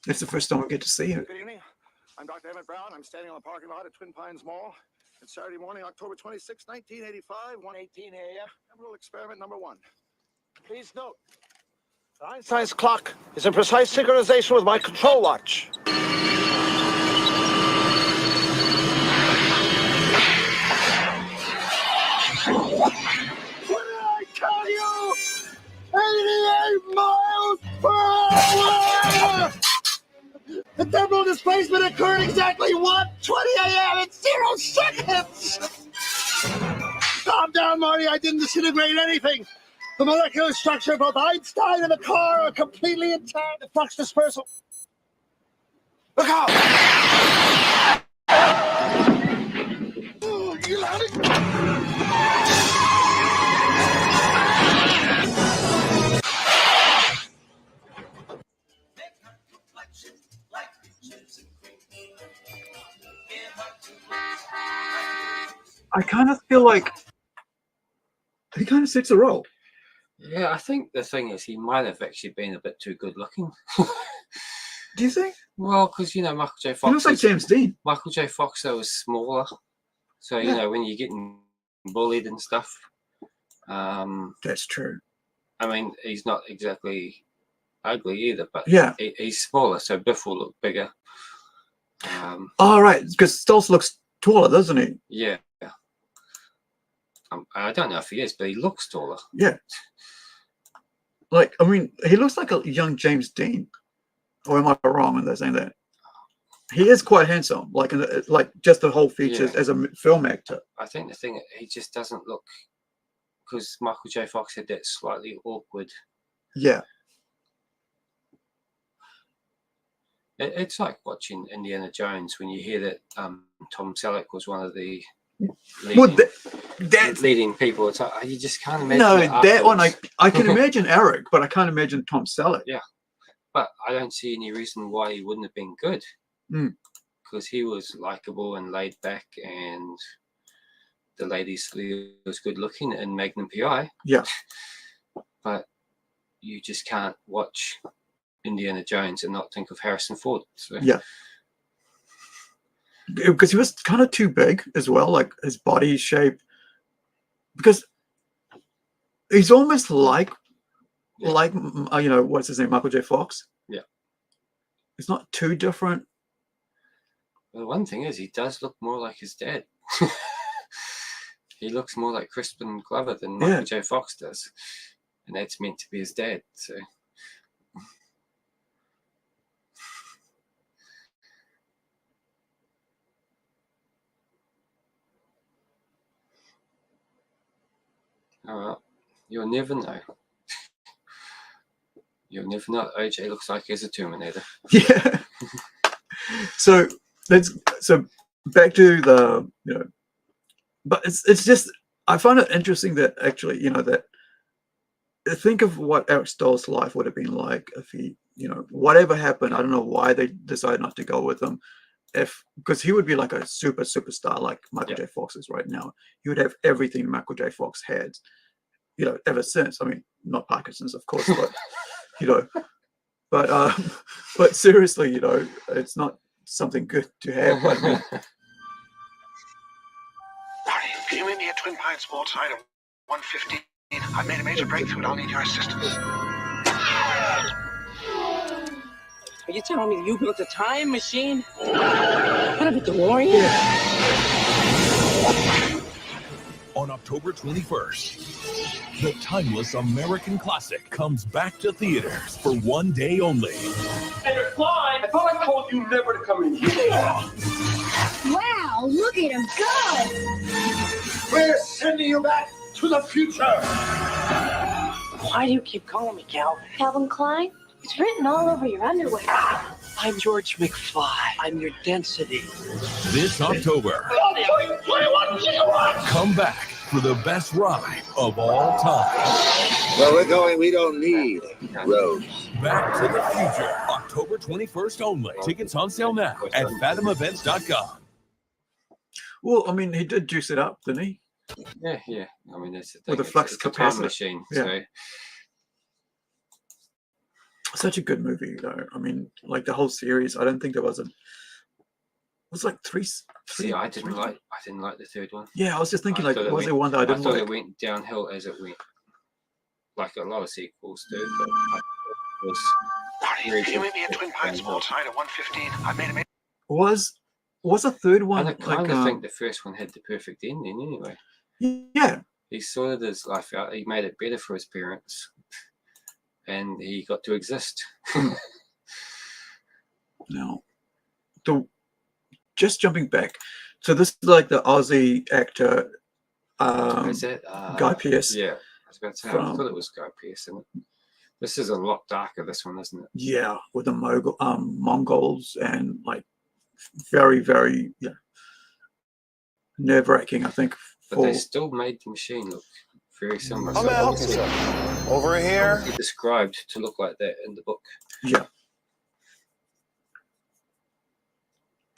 It's the first time we get to see him. Good evening. I'm Dr. Emmett Brown. I'm standing on the parking lot at Twin Pines Mall. It's Saturday morning, October 26, 1985, 1:18 a.m. Emerald experiment number 1. Please note, Einstein's clock is in precise synchronization with my control watch. What did I tell you? 88 miles per hour! The thermal displacement occurred exactly 1:20 a.m. in 0 seconds! Calm down, Marty. I didn't disintegrate anything. The molecular structure of both Einstein and the car are completely intact. The flux dispersal. Look out! Oh, you loud I kind of feel like he kind of suits the role. Yeah, I think the thing is he might have actually been a bit too good looking. Do you think? Well, because, you know, Michael J. Fox... He looks like James Dean. Michael J. Fox, though, was smaller. So, you know, when you're getting bullied and stuff... That's true. I mean, he's not exactly ugly either, but yeah, he's smaller, so Biff will look bigger. Oh, right, because Stoltz looks taller, doesn't he? Yeah. I don't know if he is, but he looks taller. Yeah. Like, I mean, he looks like a young James Dean. Or am I wrong when they're saying that? He is quite handsome, like just the whole features as a film actor. I think the thing, he just doesn't look, because Michael J. Fox had that slightly awkward. Yeah. It's like watching Indiana Jones when you hear that Tom Selleck was one of the leading people. It's like, you just can't imagine. No, that that one I can imagine Eric, but I can't imagine Tom Selleck. Yeah, but I don't see any reason why he wouldn't have been good. Because he was likable and laid back, and the ladies was good looking in Magnum PI. Yeah, but you just can't watch Indiana Jones and not think of Harrison Ford. So. Yeah, because he was kind of too big as well, like his body shape. Because he's almost like you know, what's his name, Michael J. Fox. Yeah, it's not too different. Well, one thing is, he does look more like his dad. He looks more like Crispin Glover than Michael J. Fox does, and that's meant to be his dad. So. All right, you'll never know. You'll never know. OJ looks like he's a Terminator. Yeah. So back to the but it's just I find it interesting that actually that think of what Eric Stoltz's life would have been like if he whatever happened. I don't know why they decided not to go with him. Because he would be like a superstar like Michael J. Fox is right now. He would have everything Michael J. Fox had, ever since. I mean, not Parkinson's, of course, but but seriously, it's not something good to have. But, Can you meet me at Twin Pines Mall tonight at 1:15? I've made a major breakthrough and I'll need your assistance. Are you telling me you built a time machine? What of a DeLorean? On October 21st, the timeless American classic comes back to theaters for one day only. And you're flying. I thought I told you never to come in here. Wow, look at him go! We're sending you back to the future. Why do you keep calling me Cal? Calvin Klein? It's written all over your underwear. I'm George McFly. I'm your density. This October, 21 gigawatts! come back for the best ride of all time. Where we're going, we don't need roads. Back to the Future, October 21st only. Tickets on sale now at fathomevents.com. Well, I mean, he did juice it up, didn't he? Yeah. I mean, it's with the flux it's a capacitor time machine. Yeah. So. Such a good movie, though. I mean, like the whole series. I don't think there was it was like three. See, I didn't like the third one. Yeah, I was just thinking, like, was there one that I didn't thought like? it went downhill as it went, like a lot of sequels do. But was. Can you meet me at Twin Pines Mall tonight at 1:15? I made a Was a third one I kind of like think the first one had the perfect ending anyway. yeah. He sorted his life out. He made it better for his parents, and he got to exist. Now, just jumping back, so this is like the Aussie actor Is that Guy Pearce. Yeah, I was about to say. I thought it was Guy Pearce. This is a lot darker. This one, isn't it? Yeah, with the Mongols and like very, very nerve-wracking. I think. But they still made the machine look very similar. How may I help you, sir? Over here. Described to look like that in the book. Yeah.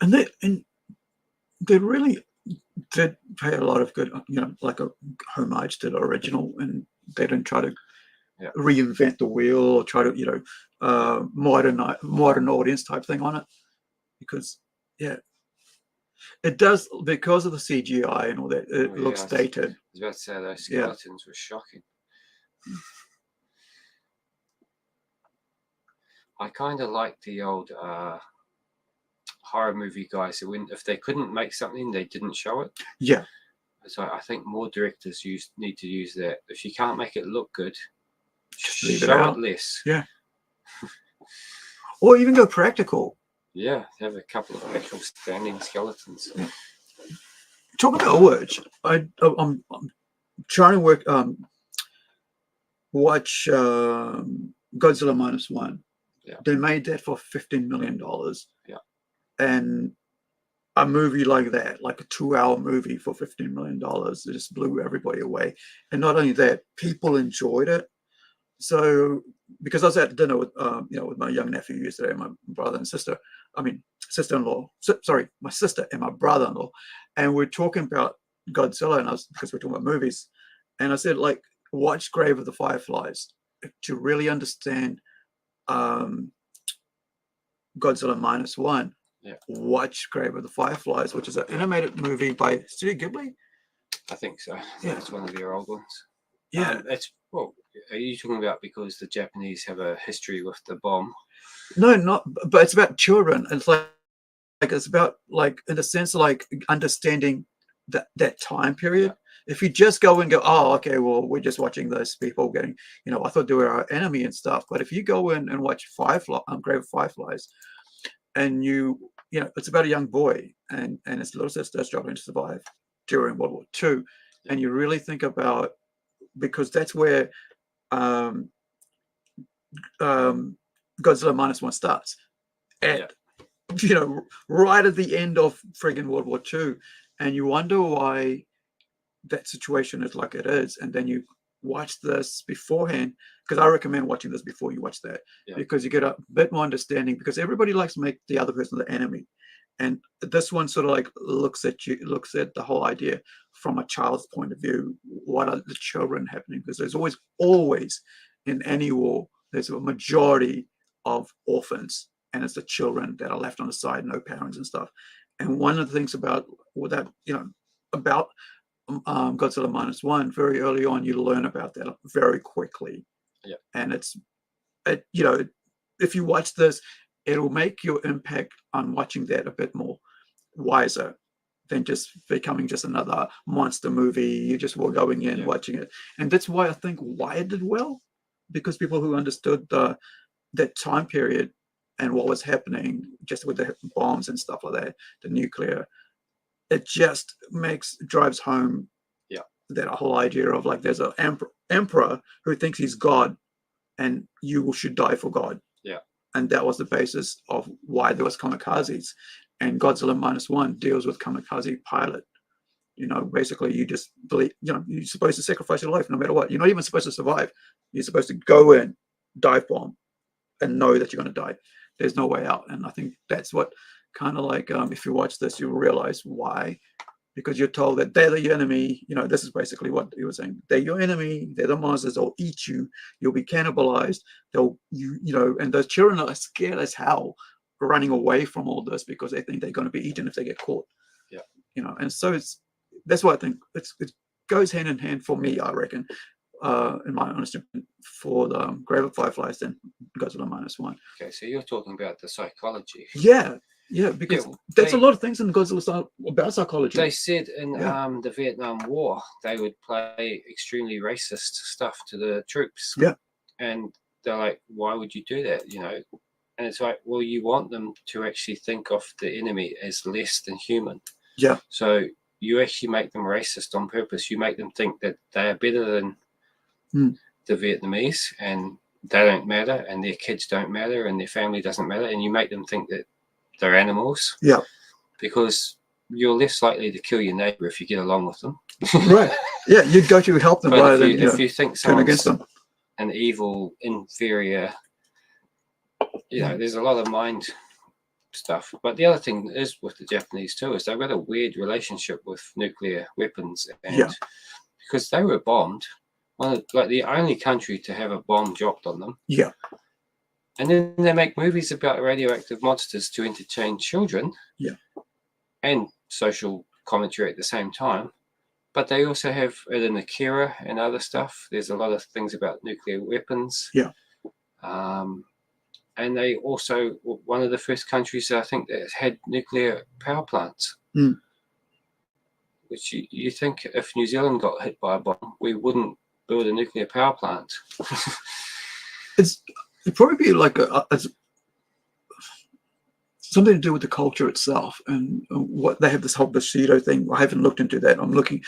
And they really did pay a lot of good, like a homage to the original, and they didn't try to reinvent the wheel or try to, modern audience type thing on it, because it does, because of the CGI and all that. It looks dated. I was about to say those skeletons were shocking. I kind of like the old horror movie guys who, if they couldn't make something, they didn't show it. Yeah. So I think more directors need to use that. If you can't make it look good, just leave show it less. Yeah. Or even go practical. Yeah, have a couple of actual standing skeletons. Talking about which, I'm trying to watch Godzilla -1. Yeah. They made that for $15 million. Yeah. And a movie like that, like a 2-hour movie for $15 million, it just blew everybody away. And not only that, people enjoyed it. So, because I was at dinner with, with my young nephew yesterday, my brother and sister, sister-in-law, sorry, my sister and my brother-in-law, and we're talking about Godzilla, and because we're talking about movies, and I said, like, watch Grave of the Fireflies to really understand Godzilla -1. Yeah. Watch Grave of the Fireflies, which is an animated movie by Studio Ghibli. I think so. Yeah. It's one of their old ones. Yeah. Are you talking about because the Japanese have a history with the bomb? No, not. But it's about children. It's like it's about, like, in a sense, like understanding that time period. Yeah. If you just go and go, oh, okay, well, we're just watching those people getting, I thought they were our enemy and stuff. But if you go in and watch Grave of Fireflies, and it's about a young boy and his little sister struggling to survive during World War II, and you really think about, because that's where Godzilla -1 starts at, right at the end of friggin' World War II, and you wonder why that situation is like it is, and then you watch this beforehand, because I recommend watching this before you watch that, because you get a bit more understanding, because everybody likes to make the other person the enemy, and this one sort of like looks at the whole idea from a child's point of view. What are the children happening? Because there's always in any war, there's a majority of orphans, and it's the children that are left on the side, no parents and stuff. And one of the things about that, about Godzilla -1, very early on, you learn about that very quickly. Yeah. And if you watch this, it'll make your impact on watching that a bit more wiser than just becoming just another monster movie. You just were going in watching it. And that's why I think why it did well, because people who understood that time period and what was happening just with the bombs and stuff like that, the nuclear, it just drives home that whole idea of, like, there's an emperor who thinks he's God, and you should die for God. Yeah. And that was the basis of why there was kamikazes. And Godzilla -1 deals with kamikaze pilot. Basically, you just believe, you're supposed to sacrifice your life no matter what. You're not even supposed to survive. You're supposed to go in, dive bomb, and know that you're going to die. There's no way out. And I think that's what kind of like, if you watch this, you realize why. Because you're told that they're the enemy. This is basically what he was saying. They're your enemy. They're the monsters. They'll eat you. You'll be cannibalized. And those children are scared as hell, running away from all this because they think they're going to be eaten if they get caught. Yeah. And so that's why I think it goes hand in hand for me, I reckon, in my understanding, for the Grave of Fireflies than Godzilla -1. Okay, so you're talking about the psychology. Yeah, because that's a lot of things in Godzilla about psychology. They said in the Vietnam War they would play extremely racist stuff to the troops. Yeah, and they're like, why would you do that? You know, and it's like, well, you want them to actually think of the enemy as less than human. Yeah. So you actually make them racist on purpose. You make them think that they are better than the Vietnamese, and they don't matter, and their kids don't matter, and their family doesn't matter, and you make them think that they're animals. Yeah. Because you're less likely to kill your neighbor if you get along with them. Right. Yeah, you'd go to help them But rather if than you think turn against someone's them. an evil, inferior, you know, there's a lot of mind stuff. But the other thing is with the Japanese too is they've got a weird relationship with nuclear weapons, and because they were bombed, like the only country to have a bomb dropped on them. Yeah. And then they make movies about radioactive monsters to entertain children. Yeah. And social commentary at the same time. But they also have it in Akira and other stuff. There's a lot of things about nuclear weapons. Yeah. And they also were one of the first countries, I think, that had nuclear power plants. Which you think if New Zealand got hit by a bomb, we wouldn't build a nuclear power plant. It'd probably be like something to do with the culture itself, and what they have this whole Bushido thing. I haven't looked into that. I'm looking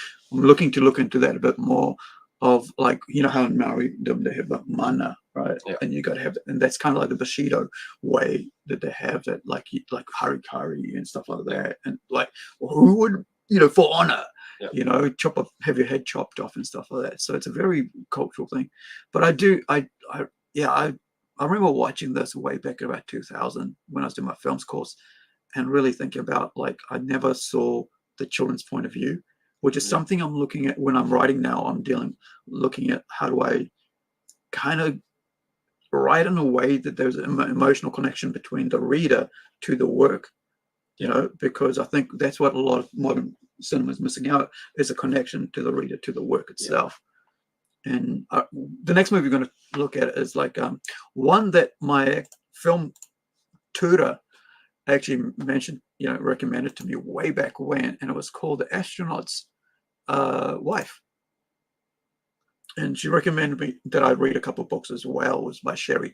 to look into that a bit more. Of like, you know how in Maori they have the mana, right? Yeah. And you got to have that, and that's kind of like the Bushido way that they have that, like harikari and stuff like that, and like, well, who would, you know, for honor, you know, have your head chopped off and stuff like that. So it's a very cultural thing. But I remember watching this way back in about 2000 when I was doing my films course, and really thinking about, like, I never saw the children's point of view, which is something I'm looking at when I'm writing now. I'm looking at how do I kind of write in a way that there's an emotional connection between the reader to the work, you know, because I think that's what a lot of modern cinema is missing out, is a connection to the reader to the work itself. And the next movie we're going to look at is like one that my film tutor actually mentioned, you know, recommended to me way back when, and it was called The Astronaut's Wife. And she recommended me that I read a couple of books as well. It was by Sherry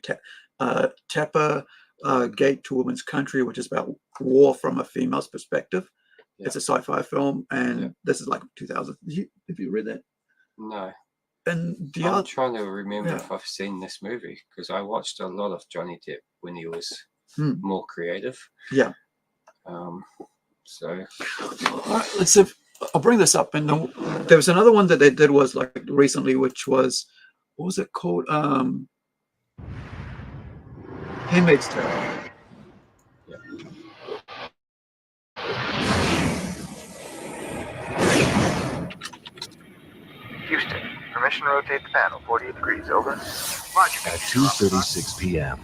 Tapper, Gate to Woman's Country, which is about war from a female's perspective. It's a sci-fi film, and this is like 2000. Have you read that? No. And I'm trying to remember if I've seen this movie, because I watched a lot of Johnny Depp when he was more creative. Yeah. So. All right, let's see. I'll bring this up. And there was another one that they did was like recently, which was, what was it called? Handmaid's Tale. Houston, permission to rotate the panel 48 degrees, over. Roger. At 2:36 p.m.,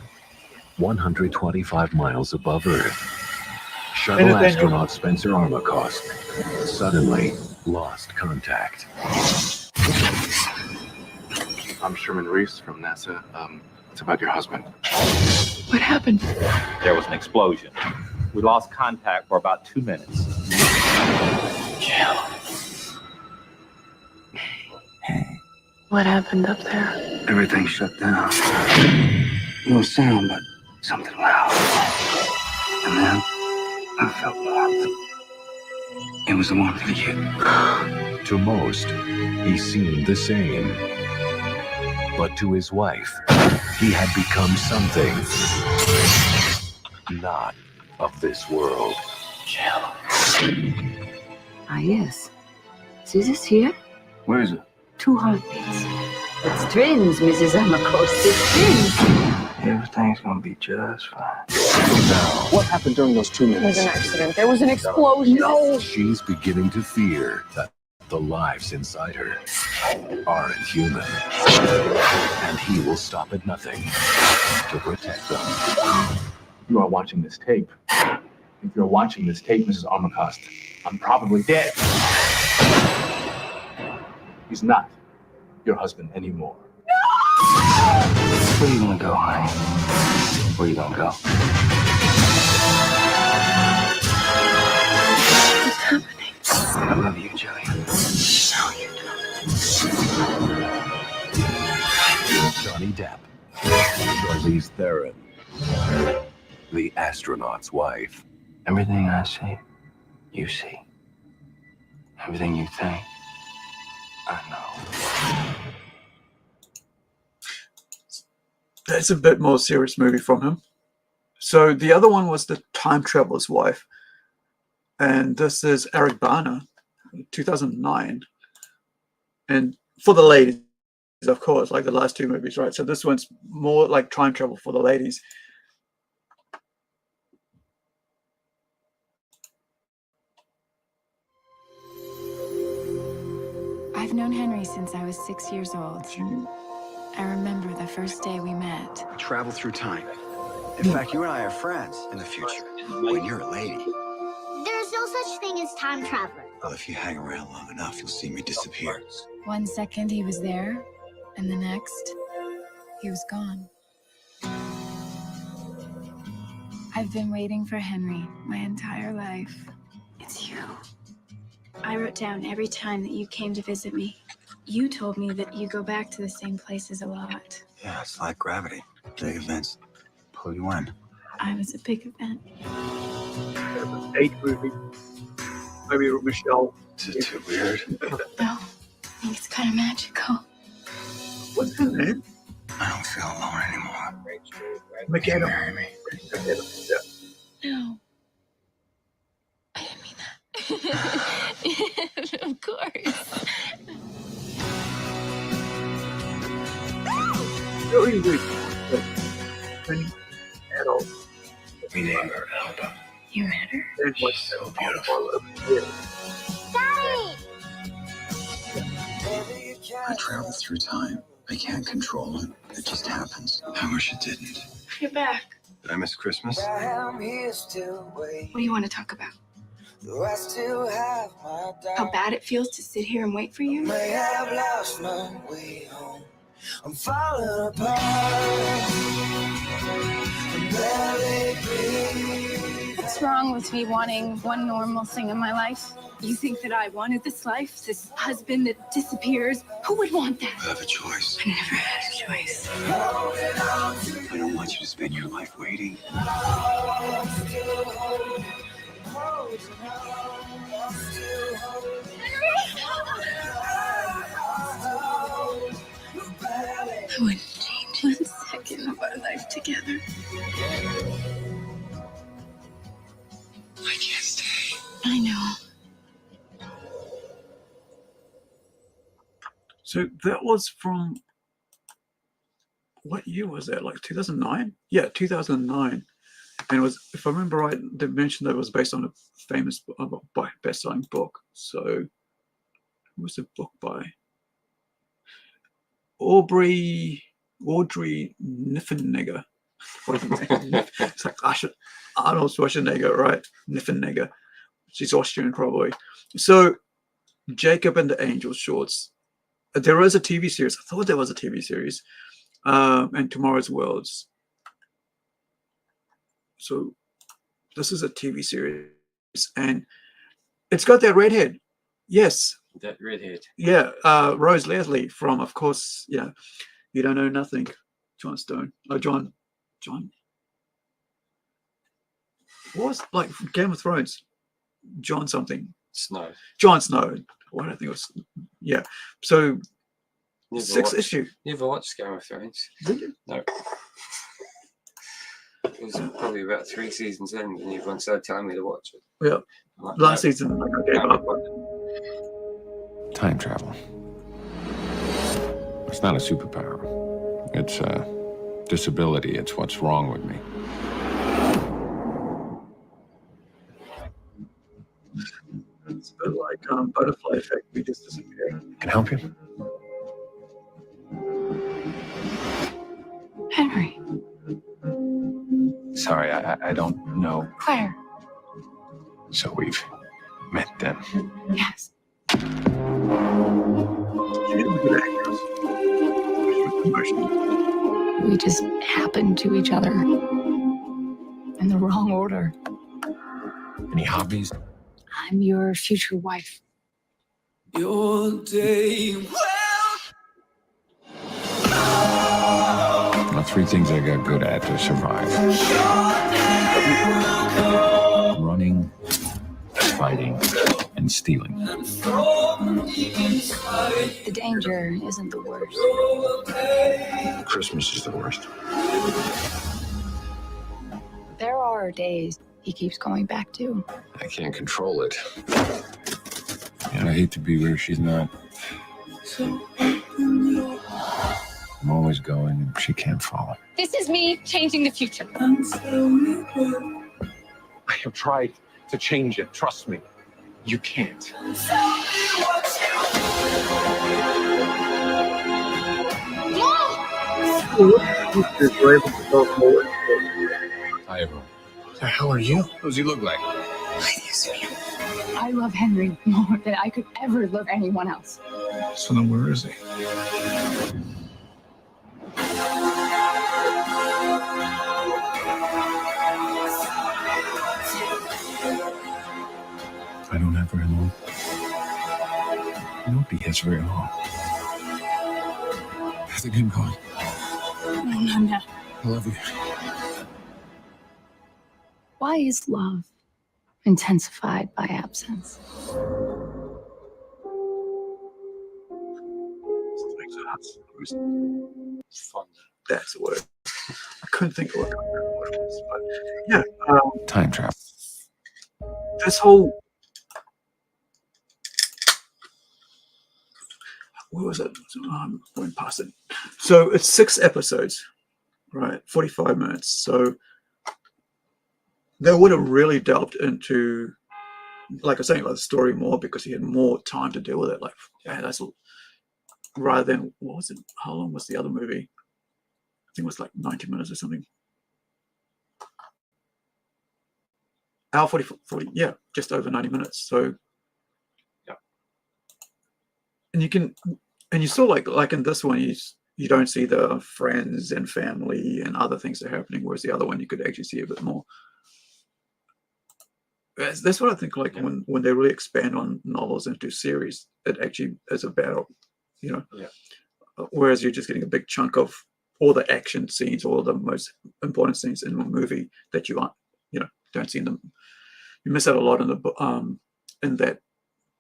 125 miles above Earth, shuttle astronaut Spencer Armacost suddenly lost contact. I'm Sherman Reese from NASA. It's about your husband. What happened? There was an explosion. We lost contact for about 2 minutes. Jill. What happened up there? Everything shut down. No sound, but something loud. And then I felt warmth. It was the warmth of you. To most, he seemed the same. But to his wife, he had become something not of this world. Jill. Ah, yes. See this here? Where is it? 2 heartbeats. It's twins, Mrs. Amacost. It's twins. Everything's gonna be just fine. Now, What happened during those 2 minutes? There was an accident. There was an explosion. No. she's beginning to fear that the lives inside her aren't human. And he will stop at nothing to protect them. You are watching this tape. If you're watching this tape, Mrs. Armacost, I'm probably dead. He's not. your husband anymore. Where you gonna go, honey? Where you gonna go? What's happening? I love you, Joey. No, you don't. Johnny Depp. Charlize Theron. The astronaut's wife. Everything I see, you see. Everything you think, I know. That's a bit more serious movie from him. So the other one was The Time Traveler's Wife. And this is Eric Bana, 2009. And for the ladies, of course, like the last two movies, right? So this one's more like time travel for the ladies. I've known Henry since I was 6 years old. I remember the first day we met. Travel through time. In fact, you and I are friends in the future, when you're a lady. There's no such thing as time traveler. Well, if you hang around long enough, you'll see me disappear. 1 second he was there, and the next, he was gone. I've been waiting for Henry my entire life. It's you. I wrote down every time that you came to visit me. You told me that you go back to the same places a lot. Yeah, it's like gravity. Big events pull you in. I was a big event. 8 movie. Maybe Michelle. Is it too weird? No, I think it's kind of magical. What's her name? I don't feel alone anymore. McAdam. Marry me. No. I didn't mean that. Of course. Really good. Many adults. We named her Alba. You met her? It was So beautiful. Daddy! I travel through time. I can't control it. It just happens. I wish it didn't. You're back. Did I miss Christmas? What do you want to talk about? How bad it feels to sit here and wait for you? I'm falling apart. What's wrong with me wanting one normal thing in my life? You think that I wanted this life? This husband that disappears? Who would want that? I have a choice. I never had a choice. I don't want you to spend your life waiting. I wouldn't change 1 second of our life together. I can't stay. I know. So that was from, what year was that? Like 2009? Yeah, 2009. And it was, if I remember right, they mentioned that it was based on a famous best-selling book. So, who was the book by? Audrey Niffenegger. It's like Arnold Schwarzenegger, right? Niffenegger. She's Austrian, probably. So, Jacob and the Angel shorts. There is a TV series. I thought there was a TV series. And Tomorrow's Worlds. So, this is a TV series. And it's got that redhead. Yes. That redhead. Yeah, Rose Leslie from, of course, yeah, You Don't Know Nothing, John Stone. Oh, John. What was, like, Game of Thrones? Jon something. Snow. Jon Snow. What I think it was, yeah. So, sixth issue. Never watched Game of Thrones. Did you? No. It was probably about 3 seasons in, and everyone started telling me to watch it. Yeah. Like, Last season, like, I gave up. Time travel. It's not a superpower. It's a disability. It's what's wrong with me. It's a bit like butterfly effect. We just disappear. Can I help you? Henry. Sorry, I don't know. Claire. So we've met then. Yes. She's a good actress. question. We just happened to each other in the wrong order. Any hobbies? I'm your future wife. Your day will. The three things I got good at to survive. Running, fighting, and stealing. The danger isn't the worst. Christmas is the worst. There are days he keeps going back to. I can't control it. And I hate to be where she's not. I'm always going and she can't follow. This is me changing the future. I have tried to change it. Trust me. You can't. Hi, everyone. The hell are you? What does he look like? I love Henry more than I could ever love anyone else. So then where is he? I don't have very long. Nobody has very long. How's it going? No. I love you. Why is love intensified by absence? It's fun. That's the word. I couldn't think of what it was, but yeah. Time travel. This whole, what was it? Went past it. So it's 6 episodes, right? 45 minutes. So they would have really delved into, like I was saying, like the story more because he had more time to deal with it. Like, yeah, that's rather than, what was it? How long was the other movie? I think it was like 90 minutes or something. Hour 40, yeah, just over 90 minutes. So, yeah. And you saw like in this one, you don't see the friends and family and other things that are happening, whereas the other one you could actually see a bit more. That's what I think. Like when they really expand on novels into series, it actually is a better, Yeah. Whereas you're just getting a big chunk of all the action scenes, all the most important scenes in a movie that you aren't, don't see in them. You miss out a lot in the in that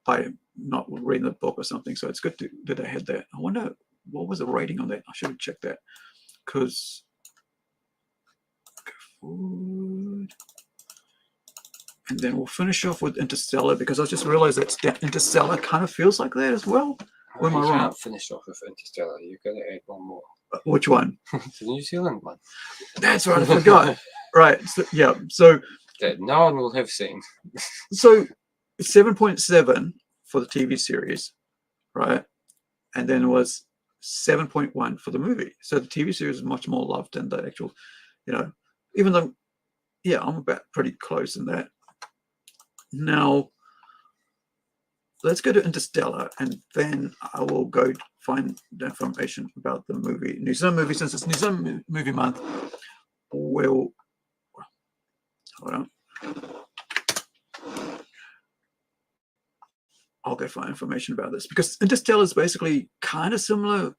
by not reading the book or something. So it's good that I had that. I wonder what was the rating on that. I should have checked that because and then we'll finish off with Interstellar because I just realized that Interstellar kind of feels like that as well. Or am I wrong? Can't finish off with Interstellar. You're going to add one more. Which one? The New Zealand one. That's right. I forgot. Right. So, yeah. So that no one will have seen. So 7.7 for the TV series, right? And then it was 7.1 for the movie. So the TV series is much more loved than the actual, even though, yeah, I'm about pretty close in that. Now, let's go to Interstellar, and then I will go find the information about the movie. New Zealand movie, since it's New Zealand Movie Month, hold on. I'll go find information about this because Interstellar is basically kind of similar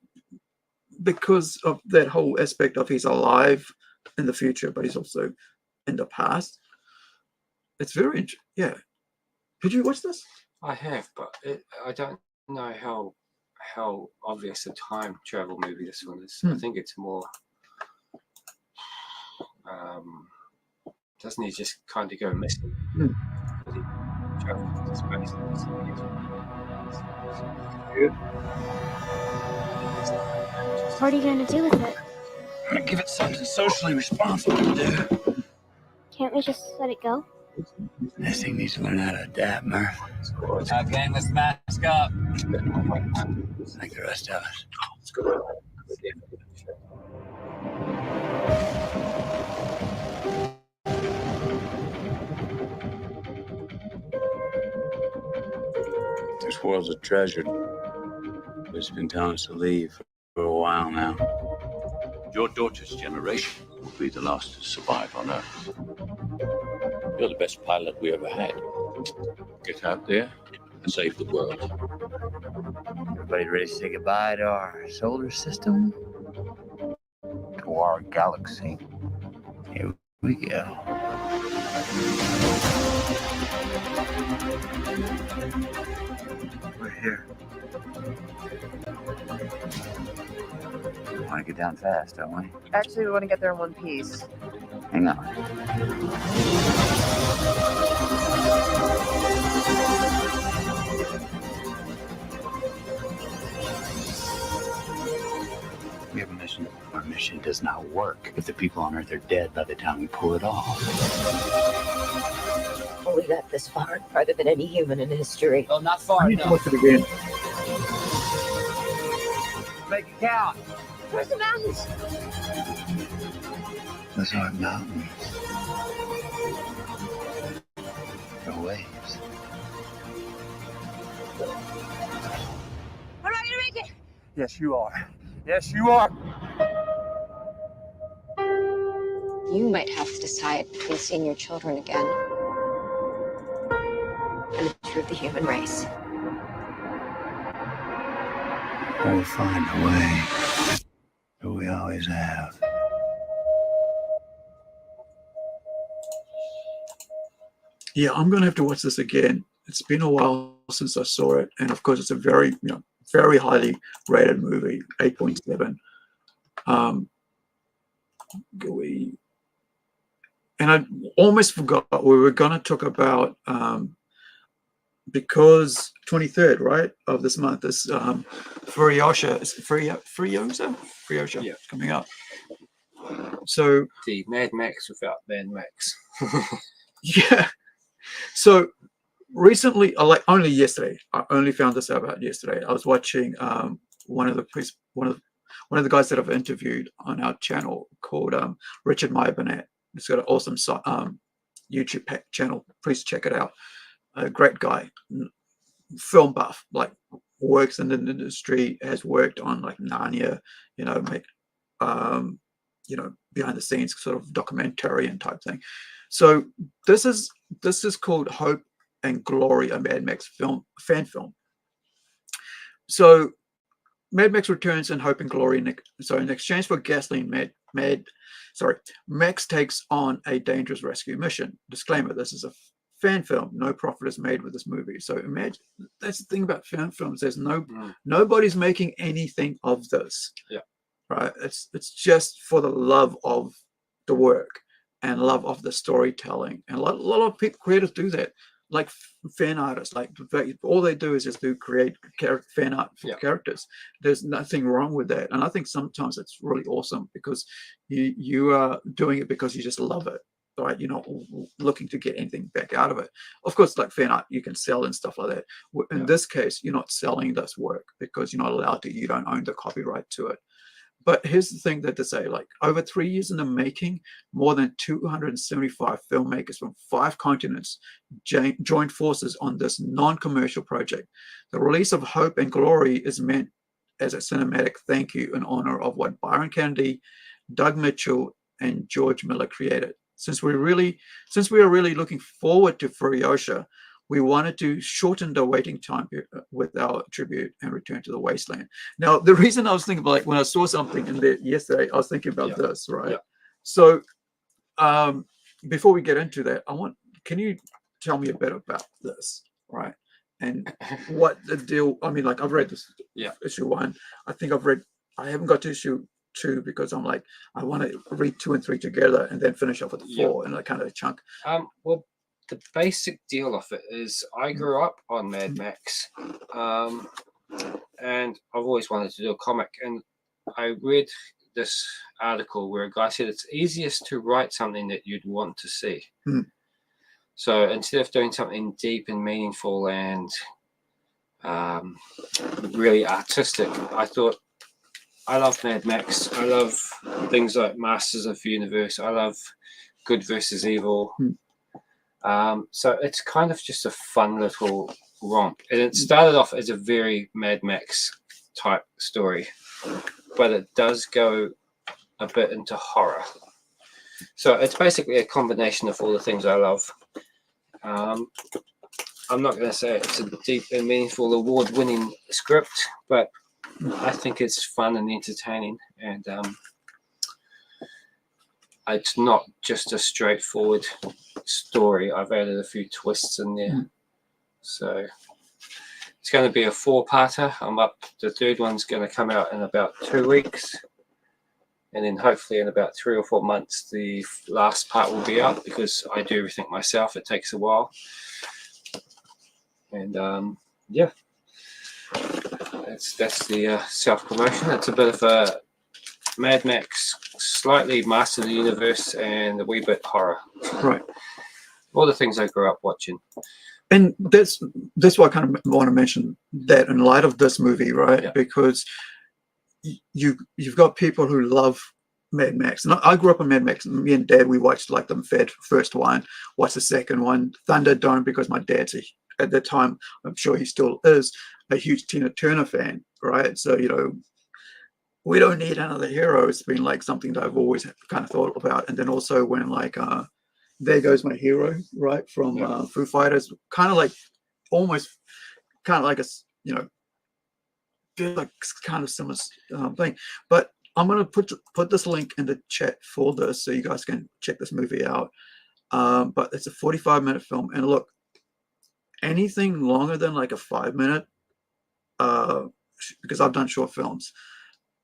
because of that whole aspect of he's alive in the future, but he's also in the past. It's very interesting. Yeah. Did you watch this? I have, but I don't know how obvious a time travel movie this one is. I think it's more. Doesn't he just kind of go missing? Travel to space. What are you going to do with it? I'm gonna give it something socially responsible to do. Can't we just let it go? This thing needs to learn how to adapt, Murph. Gang, let's mask up. Like the rest of us. Let's go. This world's a treasure, but it's been telling us to leave for a while now. Your daughter's generation will be the last to survive on Earth. You're the best pilot we ever had. Get out there and save the world. Everybody ready to say goodbye to our solar system? To our galaxy? Here we go. We're here. We want to get down fast, don't we? Actually, we want to get there in one piece. Hang on. We have a mission. Our mission does not work if the people on Earth are dead by the time we pull it off. Well, we got this far, farther than any human in history. Oh, not far I need to enough. watch it again. Make it count. Where's the mountains? Those aren't mountains. They're waves. I'm not gonna make it! Yes, you are. Yes, you are. You might have to decide between seeing your children again and the truth of the human race. We'll find a way. That we always have. Yeah, I'm gonna have to watch this again. It's been a while since I saw it, and of course, it's a very, very highly rated movie, 8.7. And I almost forgot we were gonna talk about because 23rd, right, of this month is Furiosa. Is it Furiosa? Yeah, coming up. So the Mad Max without Mad Max. yeah. So recently, like only yesterday, I only found this out about yesterday. I was watching one of the guys that I've interviewed on our channel called Richard Meyer Burnett. He's got an awesome YouTube channel. Please check it out. A great guy, film buff, like works in the industry, has worked on like Narnia, make behind the scenes sort of documentary and type thing. So this is called Hope and Glory, a Mad Max fan film. So Mad Max returns in Hope and Glory. In exchange for gasoline, Max takes on a dangerous rescue mission. Disclaimer: this is a fan film. No profit is made with this movie. So imagine, that's the thing about fan films. There's nobody's making anything of this. Yeah. Right. It's just for the love of the work and love of the storytelling. And a lot of people, creators do that. Like fan artists, like all they do is just create fan art for characters. There's nothing wrong with that, and I think sometimes it's really awesome because you are doing it because you just love it, right? You're not looking to get anything back out of it. Of course, like fan art, you can sell and stuff like that. In this case, you're not selling this work because you're not allowed to. You don't own the copyright to it. But here's the thing that they say, like over 3 years in the making, more than 275 filmmakers from 5 continents joined forces on this non-commercial project. The release of Hope and Glory is meant as a cinematic thank you in honor of what Byron Kennedy, Doug Mitchell, and George Miller created. Since we are really looking forward to Furiosa, we wanted to shorten the waiting time with our tribute and return to the wasteland. Now, the reason I was thinking about, like, when I saw something in there yesterday, I was thinking about this, right? Yeah. So before we get into that, can you tell me a bit about this, right? And what the deal, I mean, like, I've read this issue 1. I haven't got to issue 2 because I'm like, I want to read 2 and 3 together and then finish off with 4 in a kind of chunk. Well, the basic deal of it is I grew up on Mad Max, and I've always wanted to do a comic, and I read this article where a guy said it's easiest to write something that you'd want to see. So instead of doing something deep and meaningful and really artistic, I thought, I love Mad Max. I love things like Masters of the Universe. I love good versus evil. So it's kind of just a fun little romp. And it started off as a very Mad Max type story, but it does go a bit into horror. So it's basically a combination of all the things I love. I'm not going to say it's a deep and meaningful award-winning script, but I think it's fun and entertaining, and it's not just a straightforward story. I've added a few twists in there. So it's going to be a 4-parter. I'm up. The third one's going to come out in about 2 weeks. And then hopefully in about 3 or 4 months, the last part will be out, because I do everything myself. It takes a while. And yeah, that's the self-promotion. It's a bit of a Mad Max, slightly Master of the Universe, and a wee bit horror. Right. All the things I grew up watching. And that's why I kind of want to mention that in light of this movie, right? Yeah. Because you've got people who love Mad Max, and I grew up on Mad Max. Me and Dad, we watched like the first one, watched the second one. Thunderdome, because my dad's at the time, I'm sure he still is, a huge Tina Turner fan, right? So we don't need another hero. It's been like something that I've always kind of thought about. And then also when like There Goes My Hero, right, from Foo Fighters, kind of like almost kind of like a feel like kind of similar thing. But I'm going to put this link in the chat for this so you guys can check this movie out. But it's a 45-minute film, and look, anything longer than like a 5-minute, because I've done short films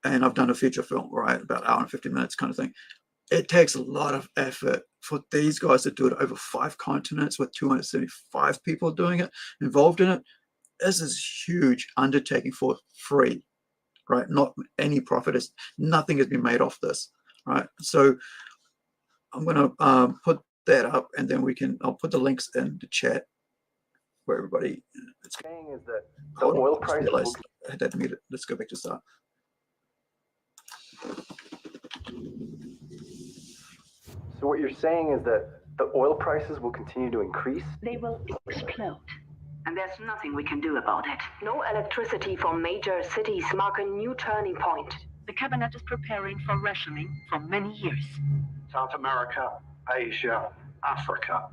and I've done a feature film, right, about an hour and 50 minutes kind of thing. It takes a lot of effort for these guys to do it over 5 continents with 275 people doing it, involved in it. This is a huge undertaking for free, right? Not any profit. Nothing has been made off this, right? So I'm going to put that up, and then I'll put the links in the chat for everybody. Saying is that the oil price will... I had that muted. Let's go back to start. So what you're saying is that the oil prices will continue to increase? They will explode. And there's nothing we can do about it. No electricity from major cities mark a new turning point. The cabinet is preparing for rationing for many years. South America, Asia, Africa.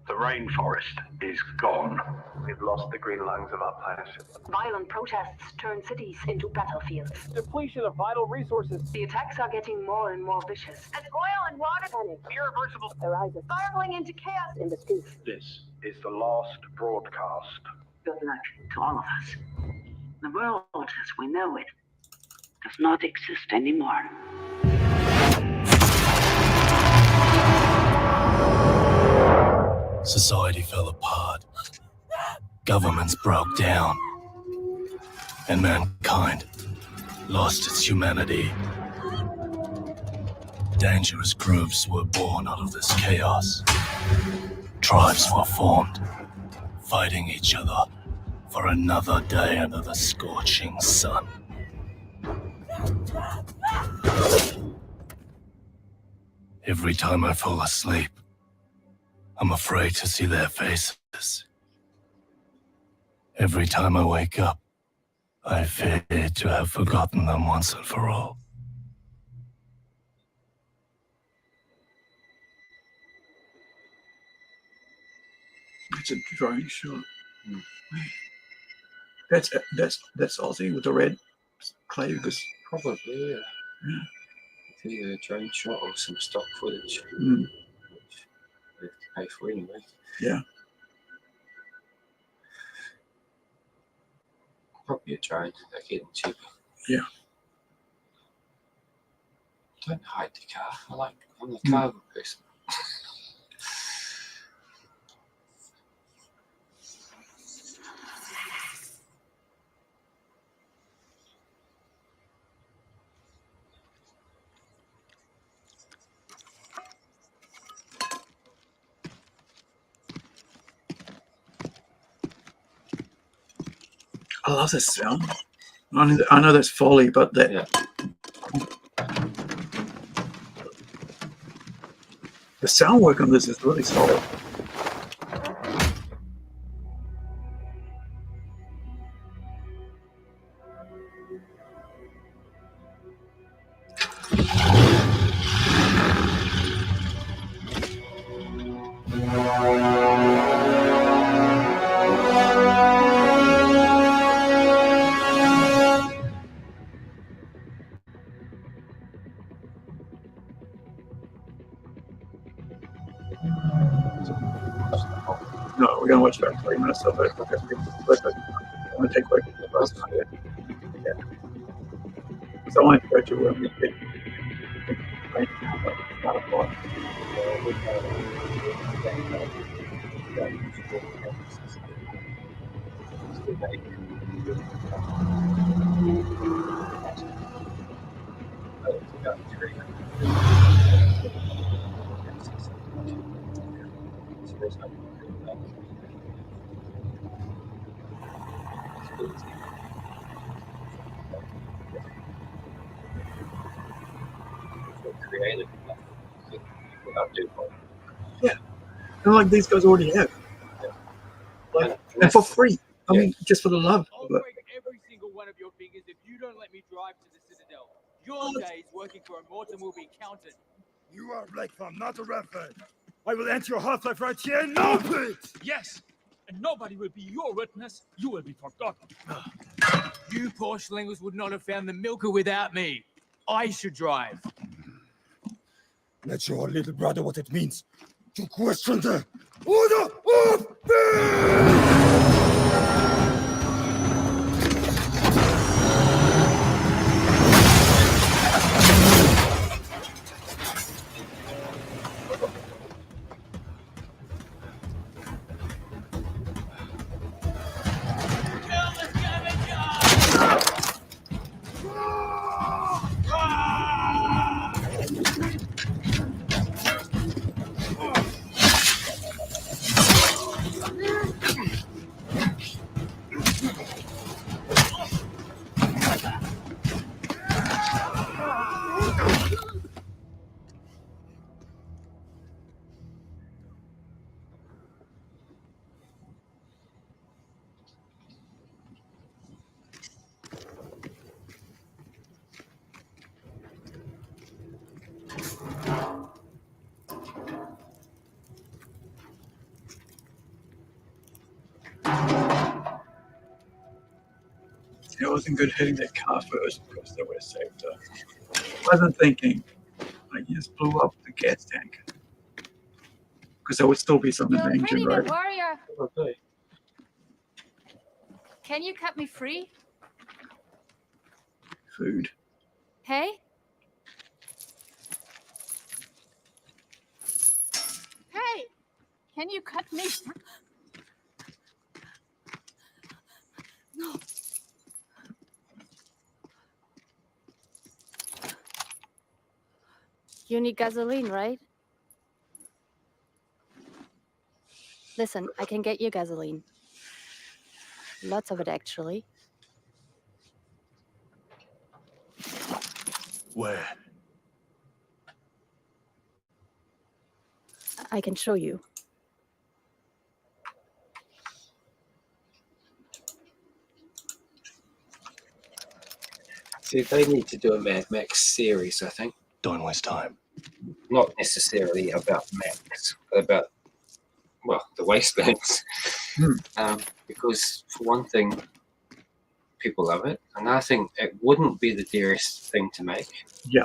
The rainforest is gone. We've lost the green lungs of our planet. Violent protests turn cities into battlefields. Depletion of vital resources. The attacks are getting more and more vicious. As oil and water panic, Irreversible arises, spiraling into chaos in the streets. This is the last broadcast. Good luck to all of us. The world as we know it does not exist anymore. Society fell apart. Governments broke down. And mankind lost its humanity. Dangerous groups were born out of this chaos. Tribes were formed, fighting each other for another day under the scorching sun. Every time I fall asleep, I'm afraid to see their faces. Every time I wake up, I fear to have forgotten them once and for all. It's a drone shot. That's Aussie with the red clay. Probably, yeah. It's either a drone shot or some stock footage. Mm. Which we have to pay for anyway. Yeah. Probably a drone. They're getting cheaper. Yeah. Don't hide the car. I'm the cargo person. I love this sound. I know that's folly, but that. Yeah. The sound work on this is really solid. going to watch about 3 minutes of it. Okay, I want to take away from the last night. Yeah. So I want to go to where we get not a lot. Creative Yeah, and like these guys already have, like, and for free. I mean, just for the love of it. Every single one of your fingers if you don't let me drive to the Citadel. Your days working for a mortal will be counted. You are Blake Farm, not a referee. I will enter your half-life right here and no it! Yes, and nobody will be your witness. You will be forgotten. You poor schlingers would not have found the Milker without me. I should drive. Let your little brother what it means to question the order of things! It wasn't good hitting that car first because they would have saved her. I wasn't thinking, I just blew up the gas tank. Because there would still be some You're a danger, pretty right? good warrior. Okay. Can you cut me free? Food. Hey? Hey! Can you cut me free? No. You need gasoline, right? Listen, I can get you gasoline. Lots of it, actually. Where? I can show you. See, they need to do a Mad Max series, I think. Don't waste time. Not necessarily about Max, but about, well, the wastelands. Because, for one thing, people love it. Another thing, it wouldn't be the dearest thing to make. Yeah.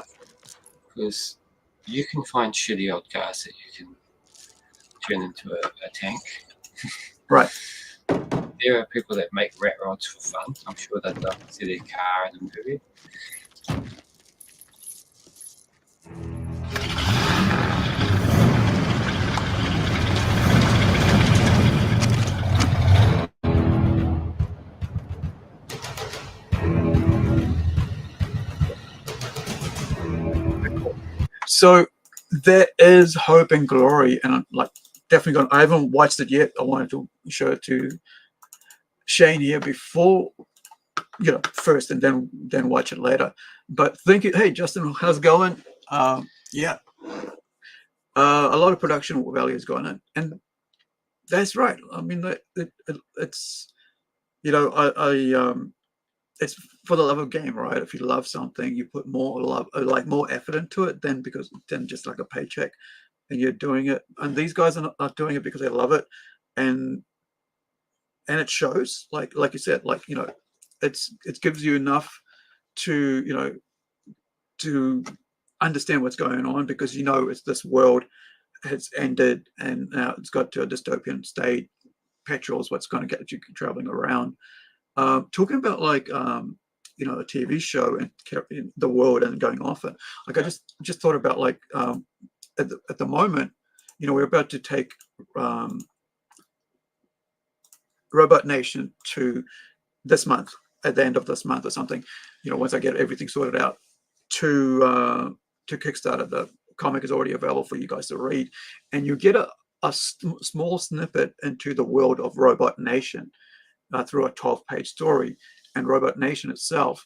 Because you can find shitty old cars that you can turn into a tank. Right. There are people that make rat rods for fun. I'm sure they'd love to see their car in a movie. So there is hope and glory, and I'm like definitely going. I haven't watched it yet. I wanted to show it to Shane here before, first, and then watch it later. But thank you. Hey, Justin, how's it going? Yeah, a lot of production value is going in, and that's right. I mean, it's it's for the love of game, right? If you love something, you put more love, more effort into it than just like a paycheck, and you're doing it. And these guys are not doing it because they love it, and it shows. Like you said, it gives you enough to to understand what's going on, because it's this world has ended and now it's got to a dystopian state, petrol is what's going to get you traveling around. Talking about like you know, a TV show and the world and going off it. Like I just thought about like at the moment, you know, we're about to take Robot Nation to this month, at the end of this month or something. You know, once I get everything sorted out, to Kickstarter. The comic is already available for you guys to read, and you get a small snippet into the world of Robot Nation through a 12-page story. And Robot Nation itself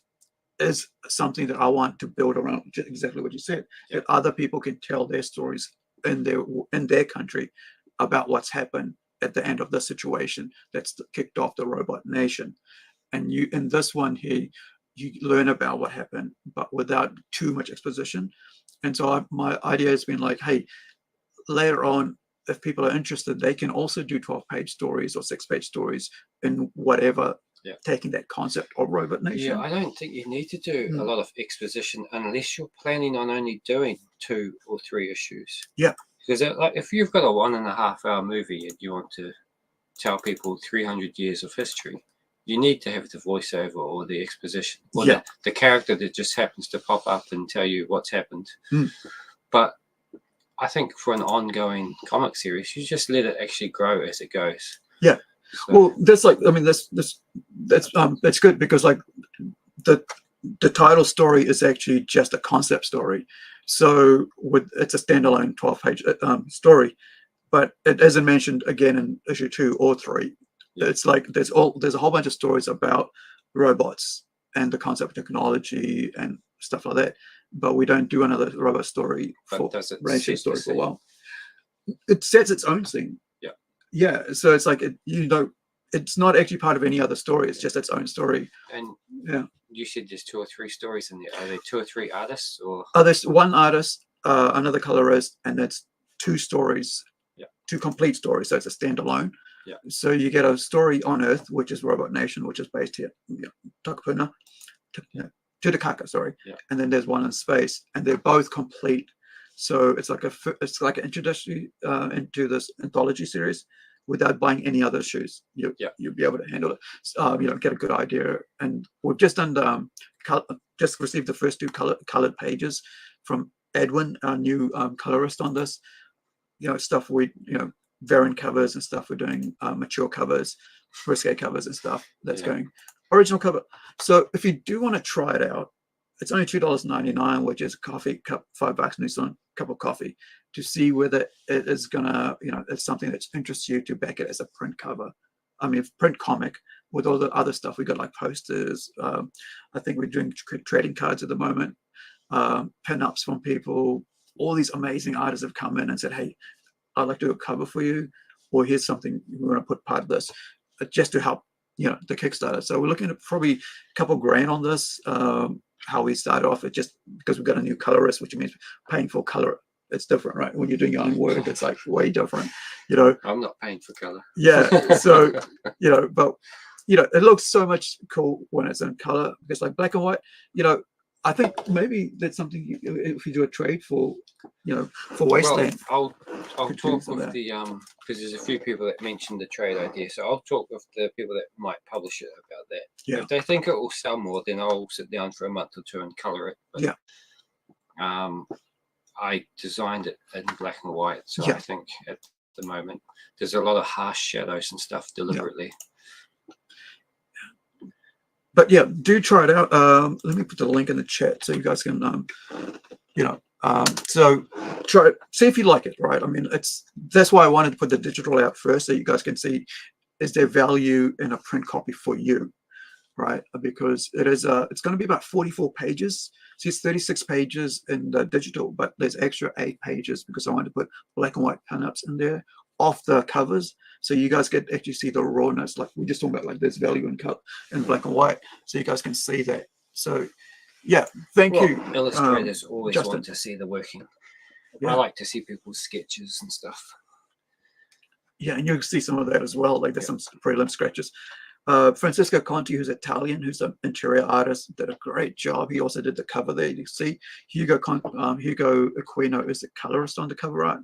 is something that I want to build around, exactly what you said, that other people can tell their stories in their country about what's happened at the end of the situation that's kicked off the Robot Nation. And you, in this one here, you learn about what happened, but without too much exposition. And so my idea has been like, hey, later on, if people are interested, they can also do 12-page stories or 6-page stories in whatever, taking that concept of Robot Nation. Yeah, I don't think you need to do a lot of exposition unless you're planning on only doing 2 or 3 issues. Yeah. Because like if you've got a 1.5-hour movie and you want to tell people 300 years of history, you need to have the voiceover or the exposition or the character that just happens to pop up and tell you what's happened. But I think for an ongoing comic series, you just let it actually grow as it goes. Yeah. So, well, that's like, I mean, that's good, because like the title story is actually just a concept story. So it's a standalone 12-page story, but it isn't mentioned again in issue 2 or 3. It's like there's a whole bunch of stories about robots and the concept of technology and stuff like that, but we don't do another robot story for Nation story for a while. It sets its own scene. Yeah, so it's like it's not actually part of any other story. It's just its own story. And yeah, you said there's 2 or 3 stories in there. Are there 2 or 3 artists, or? There's one artist, another colorist, and that's 2 stories. 2 complete stories. So it's a standalone. So you get a story on Earth, which is Robot Nation, which is based here, Takapuna, Tutakaka, sorry. And then there's one in space, and they're both complete. So it's like an introduction into this anthology series without buying any other issues. You'll be able to handle it. Get a good idea. And we've just done just received the first 2 colored pages from Edwin, our new colorist on this. Stuff variant covers and stuff. We're doing mature covers, risque covers and stuff. That's going original cover. So if you do want to try it out, it's only $2.99, which is a coffee cup, $5 New Zealand cup of coffee, to see whether it is gonna, it's something that interests you to back it as a print cover. I mean, print comic with all the other stuff. We got like posters. I think we're doing trading cards at the moment, pin-ups from people. All these amazing artists have come in and said, hey, I'd like to do a cover for you, or here's something we want to put part of this just to help, the Kickstarter. So we're looking at probably a couple grand on this. How we started off, it just because we've got a new colorist, which means paying for color. It's different, right? When you're doing your own work, it's like way different, I'm not paying for color. Yeah. So, but, it looks so much cool when it's in color, because like black and white, I think maybe that's something if you do a trade for, for Wasteland. Well, I'll talk with the because there's a few people that mentioned the trade idea, so I'll talk with the people that might publish it about that. Yeah. If they think it will sell more, then I'll sit down for a month or 2 and color it. But, I designed it in black and white, so I think at the moment there's a lot of harsh shadows and stuff deliberately. But yeah, do try it out. Let me put the link in the chat so you guys can, so try it, see if you like it, right? I mean, that's why I wanted to put the digital out first, so you guys can see, is there value in a print copy for you, right? Because it's going to be about 44 pages. See, it's 36 pages in the digital, but there's extra 8 pages because I wanted to put black and white pin-ups in there off the covers, so you guys get actually see the rawness. Like we just talking about, like there's value in black and white, so you guys can see that. So yeah, thank you. Illustrators always Justin. want to see the working. I like to see people's sketches and stuff. Yeah, and you'll see some of that as well. Like there's some prelim scratches. Francisco Conti, who's Italian, who's an interior artist, did a great job. He also did the cover there. You see Hugo Aquino is the colorist on the cover art.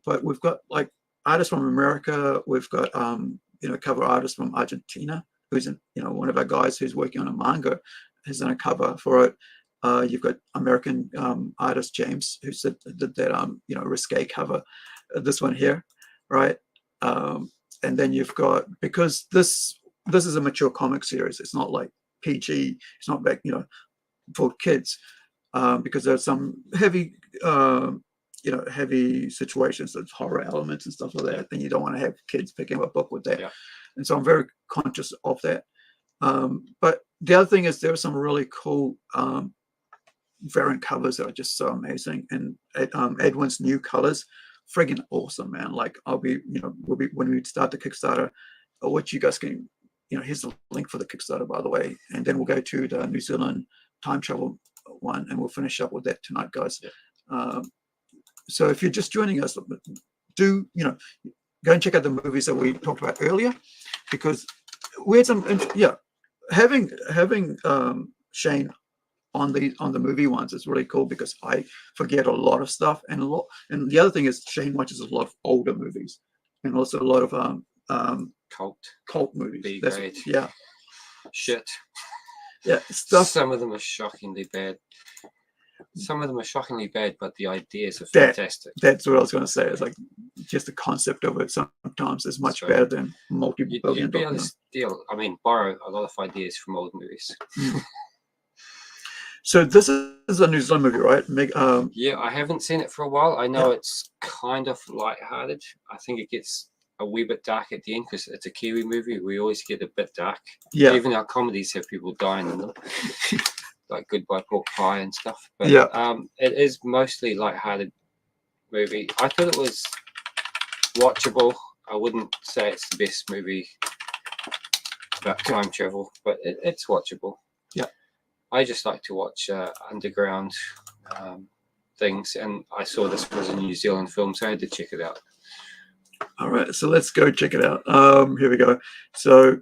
But we've got like artists from America. We've got cover artist from Argentina, who's one of our guys who's working on a manga, has done a cover for it. You've got American artist James, who did that risque cover, this one here, right? And then you've got, because this is a mature comic series, it's not like PG, it's not back for kids, because there's some heavy heavy situations, there's horror elements and stuff like that, then you don't want to have kids picking up a book with that. And so I'm very conscious of that. But the other thing is there are some really cool variant covers that are just so amazing, and Edwin's new colors, friggin' awesome, man. Like we'll be when we start the Kickstarter, which you guys can, here's the link for the Kickstarter, by the way, and then we'll go to the New Zealand time travel one, and we'll finish up with that tonight, guys. So if you're just joining us, do go and check out the movies that we talked about earlier, because we had some having Shane on the movie ones is really cool, because I forget a lot of stuff, and the other thing is Shane watches a lot of older movies and also a lot of cult movies. Shit. Yeah, stuff. Some of them are shockingly bad. Some of them are shockingly bad, but the ideas are fantastic. That's what I was going to say. It's like just the concept of it sometimes is much better than multi-billion. You'd be able to steal, borrow a lot of ideas from old movies. So this is a New Zealand movie, right? Yeah, I haven't seen it for a while. I know it's kind of lighthearted. I think it gets a wee bit dark at the end because it's a Kiwi movie. We always get a bit dark. Yeah. Even our comedies have people dying in them, like Goodbye Pork Pie and stuff. But it is mostly lighthearted movie. I thought it was watchable. I wouldn't say it's the best movie about time travel, but it's watchable. Yeah. I just like to watch underground things, and I saw this was a New Zealand film, so I had to check it out. All right, so let's go check it out. Here we go. So,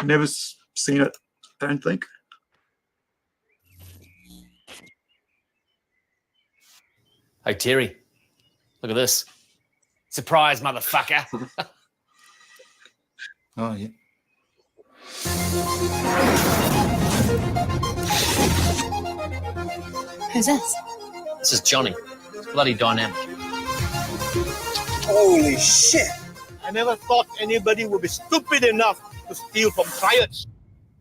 never seen it, I don't think. Hey, Terry, look at this. Surprise, motherfucker. Oh, yeah. Who's this? This is Johnny. It's bloody dynamic. Holy shit! I never thought anybody would be stupid enough to steal from clients.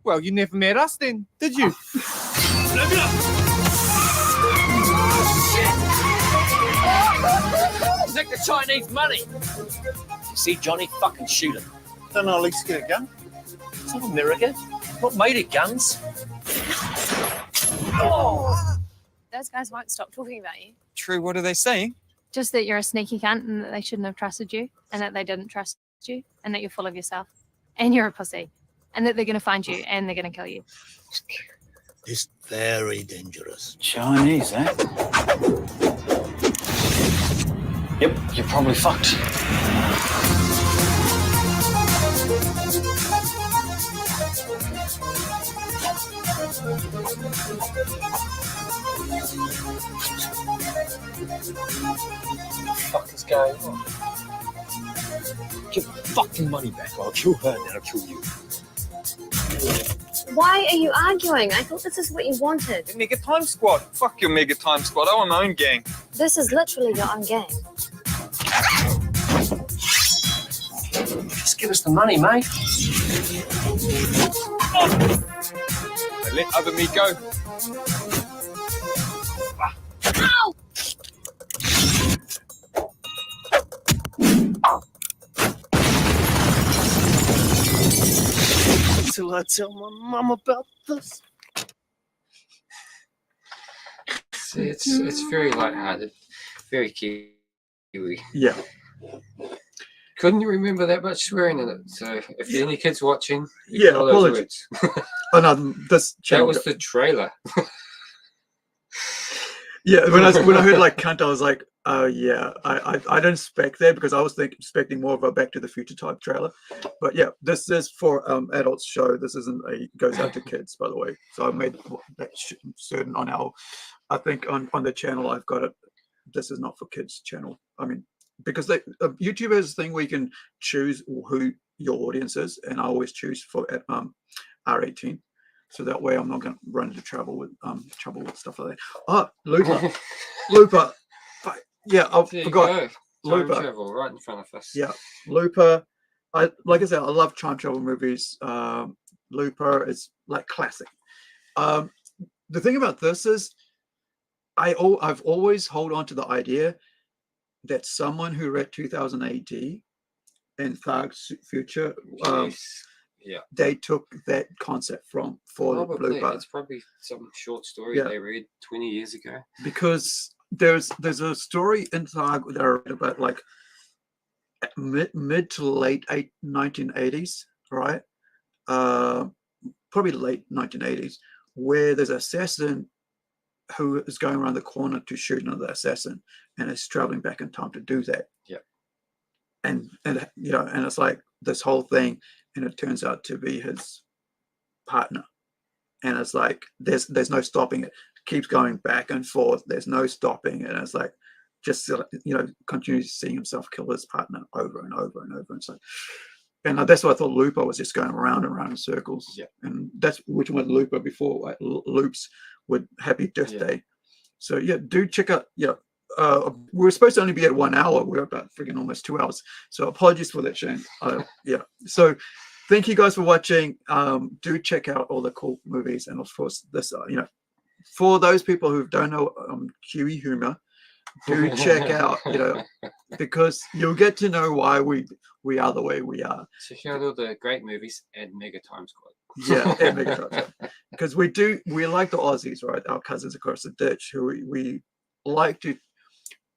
Well, you never met us then, did you? Let me up! Nick the Chinese money. You see Johnny, fucking shoot him. Then I'll at least get a gun. It's not America. Not made of guns. Those guys won't stop talking about you. True, what are they saying? Just that you're a sneaky cunt and that they shouldn't have trusted you and that they didn't trust you and that you're full of yourself and you're a pussy and that they're going to find you and they're going to kill you. It's very dangerous. Chinese, eh? Yep, you're probably fucked. What the fuck is going on? Give the fucking money back or I'll kill her and then I'll kill you. Why are you arguing? I thought this is what you wanted. The Mega Time Squad. Fuck your Mega Time Squad. I want my own gang. This is literally your own game. Just give us the money, mate. Let other me go. Ow! Till I tell my mum about this. See, it's very lighthearted, very Kiwi. Yeah. Couldn't you remember that much swearing in it? So if there are any kids watching, apologies. Oh no, this channel. That was the trailer. Yeah, when I heard like cunt, I was like, oh yeah, I don't expect that because I was expecting more of a Back to the Future type trailer. But yeah, this is for adults show. This isn't goes out to kids, by the way. So I made that certain on our, I think on the channel I've got it. This is not for kids channel. I mean, because YouTube has a thing where you can choose who your audience is, and I always choose for R18, so that way I'm not going to run into trouble with stuff like that. Oh, Looper. Yeah, I forgot. Time travel right in front of us. Yeah, Looper. Like I said, I love time travel movies. Looper is like classic. The thing about this is, I've always held on to the idea that someone who read 2000 AD and Thug's Future, they took that concept for Looper. It's probably some short story they read 20 years ago. Because there's a story in Thug that I read about like mid to late 1980s, right? Probably late 1980s, where there's an assassin who is going around the corner to shoot another assassin, and is traveling back in time to do that. Yeah. And you know, and it's like this whole thing, and it turns out to be his partner, and it's like there's no stopping it. Keeps going back and forth. There's no stopping it. And it's like just, you know, continues seeing himself kill his partner over and over and over. And so, and that's why I thought Looper was just going around and around in circles. Yeah. And that's which one Looper before, like loops with Happy Death Day. So yeah, do check out. Yeah. We're supposed to only be at 1 hour. We're about freaking almost 2 hours. So apologies for that, Shane. Yeah. So thank you guys for watching. Do check out all the cool movies. And of course, this, you know, for those people who don't know Kiwi humor, do check out, you know, because you'll get to know why we are the way we are. Check out all the great movies and Mega Time Squad. Yeah, and Mega Time Squad. Because we like the Aussies, right? Our cousins across the ditch, who we like to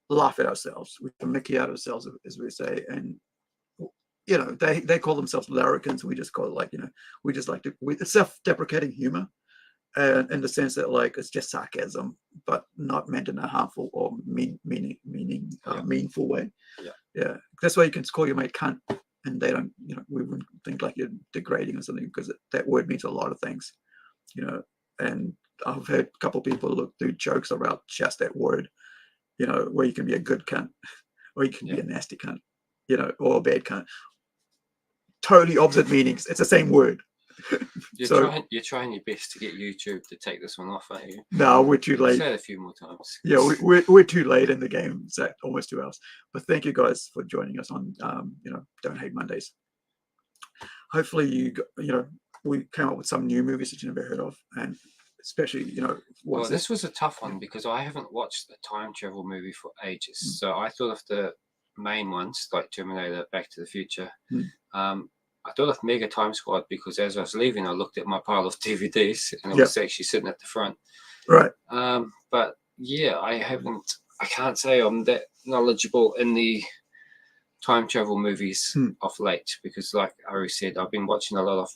laugh at ourselves. We can Mickey out ourselves, as we say, and you know, they call themselves larrikins. We just call it, like, you know, we just like to. It's self-deprecating humor. In the sense that, like, it's just sarcasm, but not meant in a harmful or meaningful way. Yeah, that's why you can call your mate cunt, and they don't, you know, we wouldn't think like you're degrading or something, because that word means a lot of things, you know. And I've heard a couple of people do jokes about just that word, you know, where you can be a good cunt, or you can be a nasty cunt, you know, or a bad cunt. Totally opposite meanings. It's the same word. You're trying your best to get YouTube to take this one off, aren't you? No, we're too late. Say it a few more times. Yeah, we're too late in the game. It's at almost 2 hours. But thank you guys for joining us on you know, Don't Hate Mondays. Hopefully you know, we came up with some new movies that you never heard of, and especially, you know, well, this was a tough one because I haven't watched the time travel movie for ages. So I thought of the main ones like Terminator, Back to the Future. I thought of Mega Time Squad because as I was leaving, I looked at my pile of DVDs and it was actually sitting at the front. Right. But yeah, I can't say I'm that knowledgeable in the time travel movies of late, because like Ari said, I've been watching a lot of,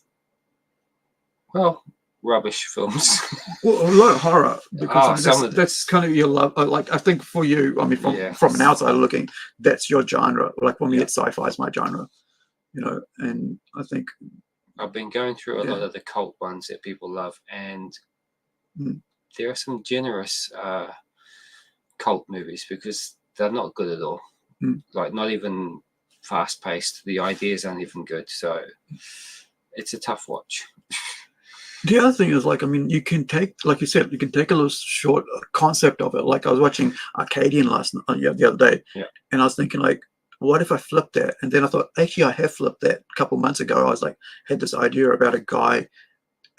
well, rubbish films. Well, a lot of horror, because that's kind of your love. Like, I think for you, I mean, from an outsider looking, that's your genre. Like, for me, it's sci-fi is my genre. You know, and I think I've been going through a lot of the cult ones that people love, and there are some generous cult movies because they're not good at all. Like, not even fast-paced. The ideas aren't even good, so it's a tough watch. The other thing is, like, I mean, you can take, like you said, you can take a little short concept of it. Like, I was watching Arcadian the other day, and I was thinking, like, what if I flipped that? And then I thought, actually, I have flipped that a couple months ago. I was like, had this idea about a guy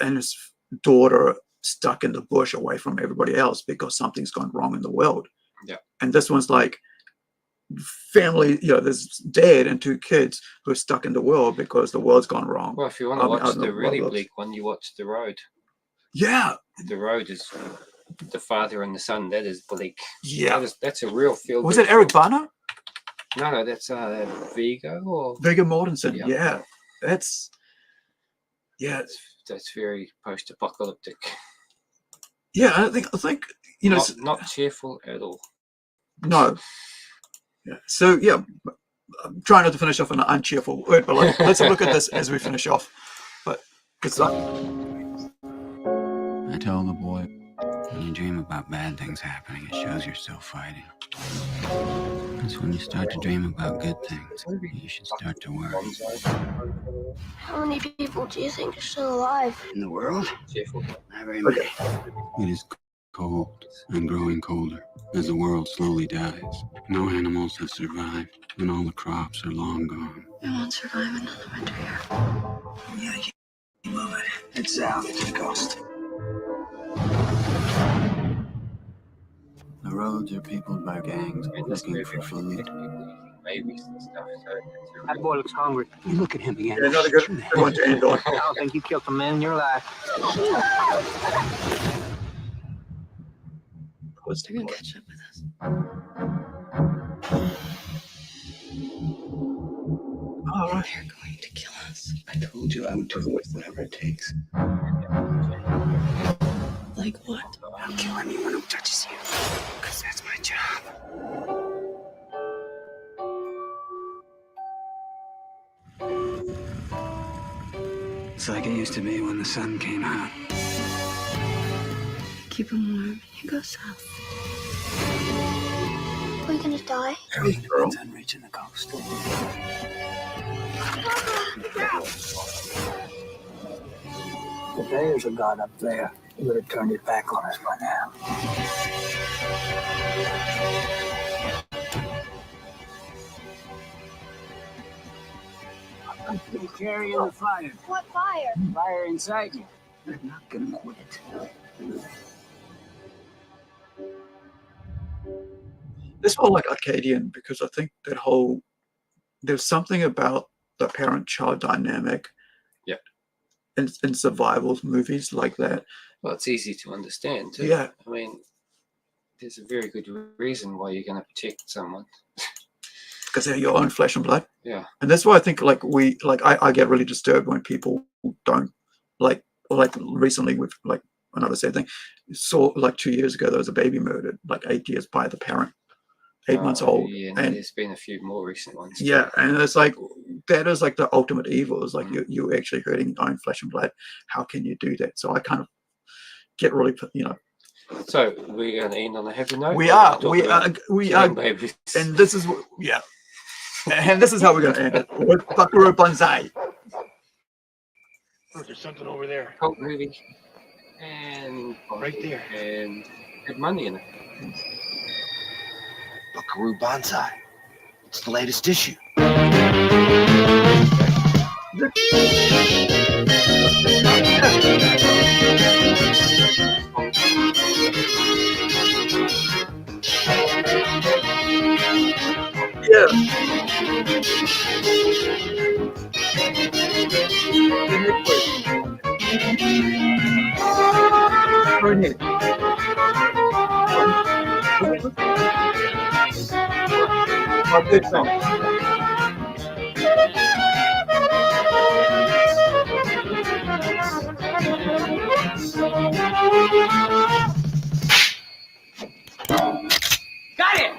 and his daughter stuck in the bush away from everybody else because something's gone wrong in the world. Yeah. And this one's like family, you know, there's dad and 2 kids who are stuck in the world because the world's gone wrong. Well, if you want to watch the really bleak one, you watch The Road. Yeah. The Road is the father and the son. That is bleak. Yeah. That's a real feel. Was it Eric Bana? No, that's Viggo Mortensen. Yeah, that's very post-apocalyptic. Yeah, I think you know, not cheerful at all. No. Yeah. So yeah, I'm trying not to finish off on an uncheerful word, but like, let's look at this as we finish off. But it's like, I tell the boy, when you dream about bad things happening, it shows you're still fighting. That's when you start to dream about good things. You should start to worry. How many people do you think are still alive? In the world? Not very many. It is cold and growing colder as the world slowly dies. No animals have survived when all the crops are long gone. I won't survive another winter here. Yeah, keep moving. Head south to the coast. The roads are peopled by gangs looking for food. Babies and stuff. So That boy looks hungry. You look at him again. Yeah, not a good one to end on. I don't think you killed a man in your life. They're gonna catch up with us. All right. They're going to kill us. I told you I would do it, whatever it takes. Like what? I'll kill anyone who touches you, because that's my job. It's like it used to be when the sun came out. Keep them warm. You go south. Are we gonna die? Everything depends on reaching the coast. If there is a God up there, he would have turned it back on us by now. You're carrying the fire. What fire? Fire inside you. You're not gonna quit. This felt like Arcadian because I think that whole there's something about the parent-child dynamic. Yeah. In survival movies like that. Well, it's easy to understand too. Yeah. I mean, there's a very good reason why you're going to protect someone. Because they're your own flesh and blood. Yeah. And that's why I think I get really disturbed when people don't like recently with like another sad thing. Saw like 2 years ago there was a baby murdered, like 8 years by the parent. 8 months old. Yeah, and there's been a few more recent ones. Yeah, and it's like that is like the ultimate evil. Is like you're actually hurting your own flesh and blood. How can you do that? So I kind of get really, So we're going to end on a happy note. We are, Babies. and this is and this is how we're going to end it with Buckaroo Banzai. There's something over there. Cult movie. And right there. And good money in it. Buckaroo Banzai. It's the latest issue. Good song. Got it!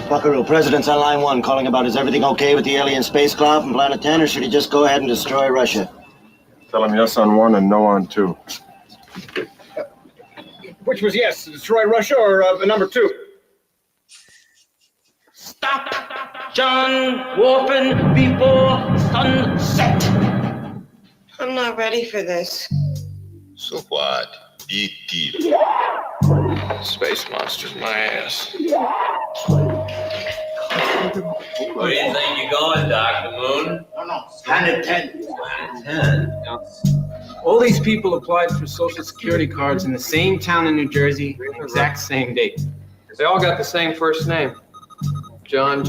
Buckaroo, President's on line 1 calling about is everything okay with the alien spacecraft from Planet 10, or should he just go ahead and destroy Russia? Tell him yes on 1 and no on 2. Which was yes, destroy Russia or number 2? Stop! John Warpen before sunset! I'm not ready for this. So what? Eat deep. Space monsters, my ass. Where do you think you're going, Dr. Moon? No. Planet 10. Planet 10. All these people applied for Social Security cards in the same town in New Jersey, on the exact same date. They all got the same first name. John.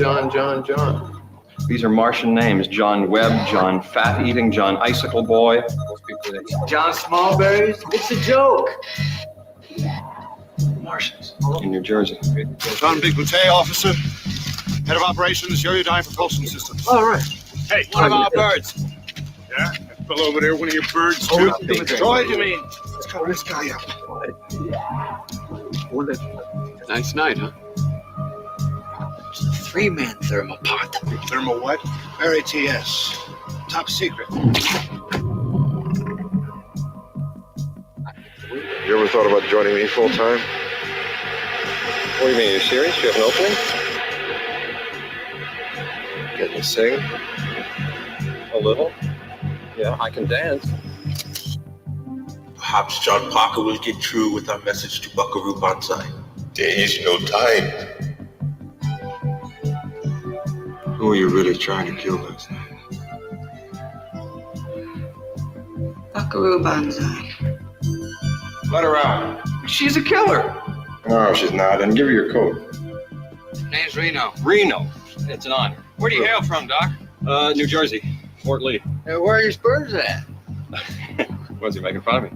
These are Martian names: John Webb, John Fat Eating, John Icicle Boy. John Smallberries? It's a joke. Martians in New Jersey. John Big Boutte, officer. Head of operations, Yoyodyne propulsion systems. All right. Hey, one of our birds. Yeah? That fell over there, one of your birds, too. Troy, you mean? Let's call this guy up. Nice night, huh? It's a 3-man thermopod. Thermo what? Very TS. Top secret. You ever thought about joining me full time? What do you mean? You're serious? You have an opening? Get me sing? A little? Yeah, I can dance. Perhaps John Parker will get through with our message to Buckaroo Banzai. There is no time. Who are you really trying to kill last night? Buckaroo Banzai. Let her out. She's a killer. No, she's not. And give her your coat. Name's Reno. Reno. It's an honor. Where do you hail from, Doc? New Jersey. Fort Lee. Where are your spurs at? Was he making fun of me?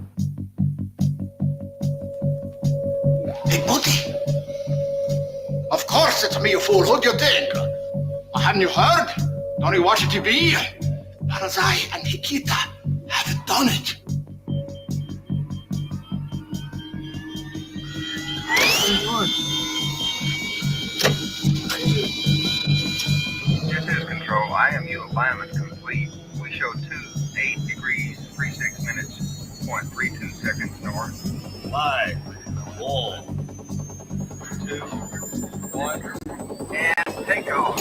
Hey, buddy. Of course it's me, you fool. Who'd you think? Haven't you heard? Don't you watch TV? Banzai and Nikita haven't done it. This is Control. IMU alignment complete. We show 8 degrees, 36 minutes, 0.32 seconds north. 5, 4, 2, 1, and take off.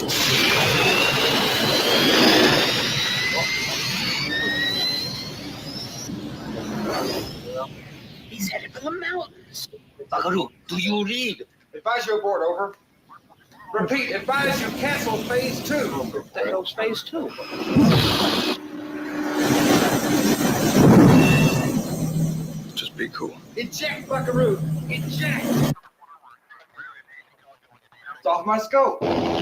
He's headed for the mountains. Buckaroo, do you read? Advise you aboard, over. Repeat, advise you cancel phase 2. What the hell's phase 2? Just be cool. Eject, Buckaroo! Eject! It's off my scope. Calling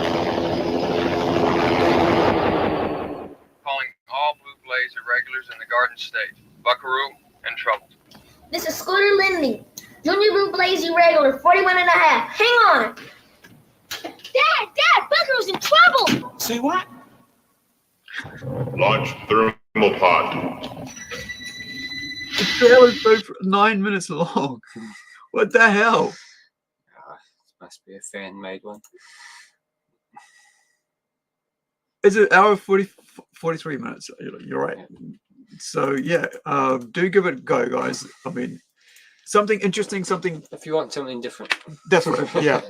all Blue Blaze irregulars in the Garden State. Buckaroo in trouble. This is Scooter Lindy. Junior Blue Blaze Irregular, 41 and a half. Hang on. Dad, Buckaroo's in trouble. Say what? Launch thermal pod. The trailer's both 9 minutes long. What the hell? Must be a fan-made one. It's an hour 43 minutes. You're right. So yeah, do give it a go, guys. I mean, something interesting, something. If you want something different. Definitely, yeah.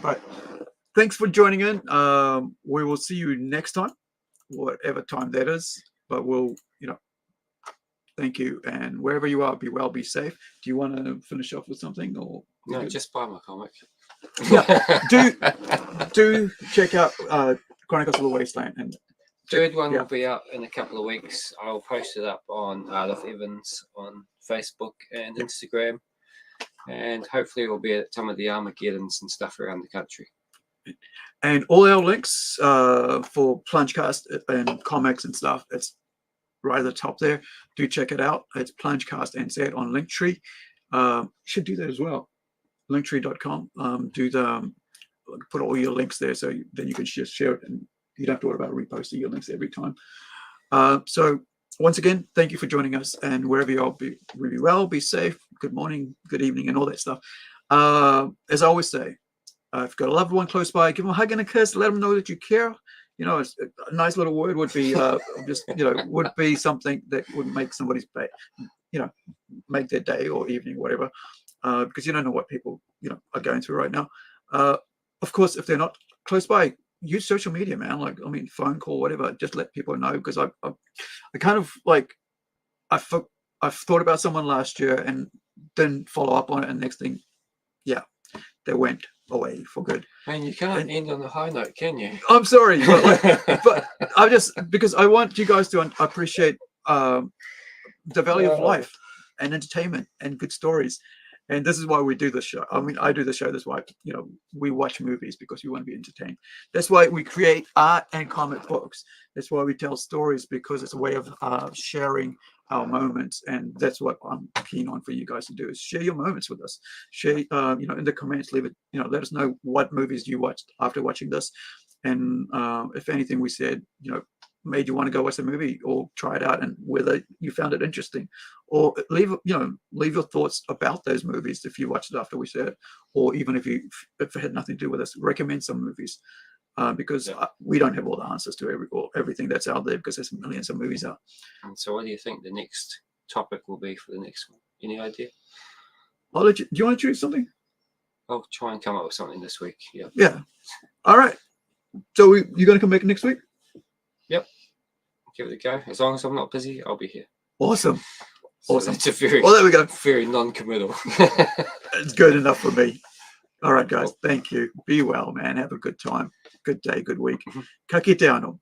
But thanks for joining in. We will see you next time, whatever time that is. But we'll, thank you. And wherever you are, be well, be safe. Do you want to finish off with something, or no? Just buy my comic. Yeah, do check out Chronicles of the Wasteland. And third one will be up in a couple of weeks. I'll post it up on Art of Evans on Facebook and Instagram, and hopefully it will be at some of the Armageddons and stuff around the country. And all our links for Plungecast and comics and stuff, it's right at the top there. Do check it out. It's Plungecast NZ on Linktree. Should do that as well. Linktree.com. Put all your links there, so then you can just share it, and you don't have to worry about reposting your links every time. So once again, thank you for joining us, and wherever you are, be really well, be safe. Good morning, good evening, and all that stuff. As I always say, if you've got a loved one close by, give them a hug and a kiss. Let them know that you care. A nice little word would be would be something that would make somebody's day, make their day or evening, whatever. Because you don't know what people are going through right now. Of course, if they're not close by, use social media, man. Phone call, whatever. Just let people know, because I kind of I've thought about someone last year and didn't follow up on it, and next thing, they went away for good. And you can't end on a high note, can you? I'm sorry, but I just, because I want you guys to appreciate the value of life and entertainment and good stories. And this is why we do this show. I do the show. That's why, we watch movies, because we want to be entertained. That's why we create art and comic books. That's why we tell stories, because it's a way of sharing our moments. And that's what I'm keen on for you guys to do, is share your moments with us. Share, in the comments, leave it, let us know what movies you watched after watching this. And if anything we said, made you want to go watch the movie or try it out, and whether you found it interesting, or leave your thoughts about those movies if you watched it after we said it, or even if it had nothing to do with us, recommend some movies, because we don't have all the answers to everything that's out there, because there's millions of movies out. And so what do you think the next topic will be for the next one? Any idea? I'll let you. Do you want to choose something? I'll try and come up with something this week. Yeah. Yeah. All right. So you're going to come back next week? Yep. Give it a go. As long as I'm not busy, I'll be here. Awesome. So Awesome. It's a very, well, there we go. Very non-committal. It's good enough for me. All right, guys. Thank you. Be well, man. Have a good time. Good day, good week. Ka kite anō.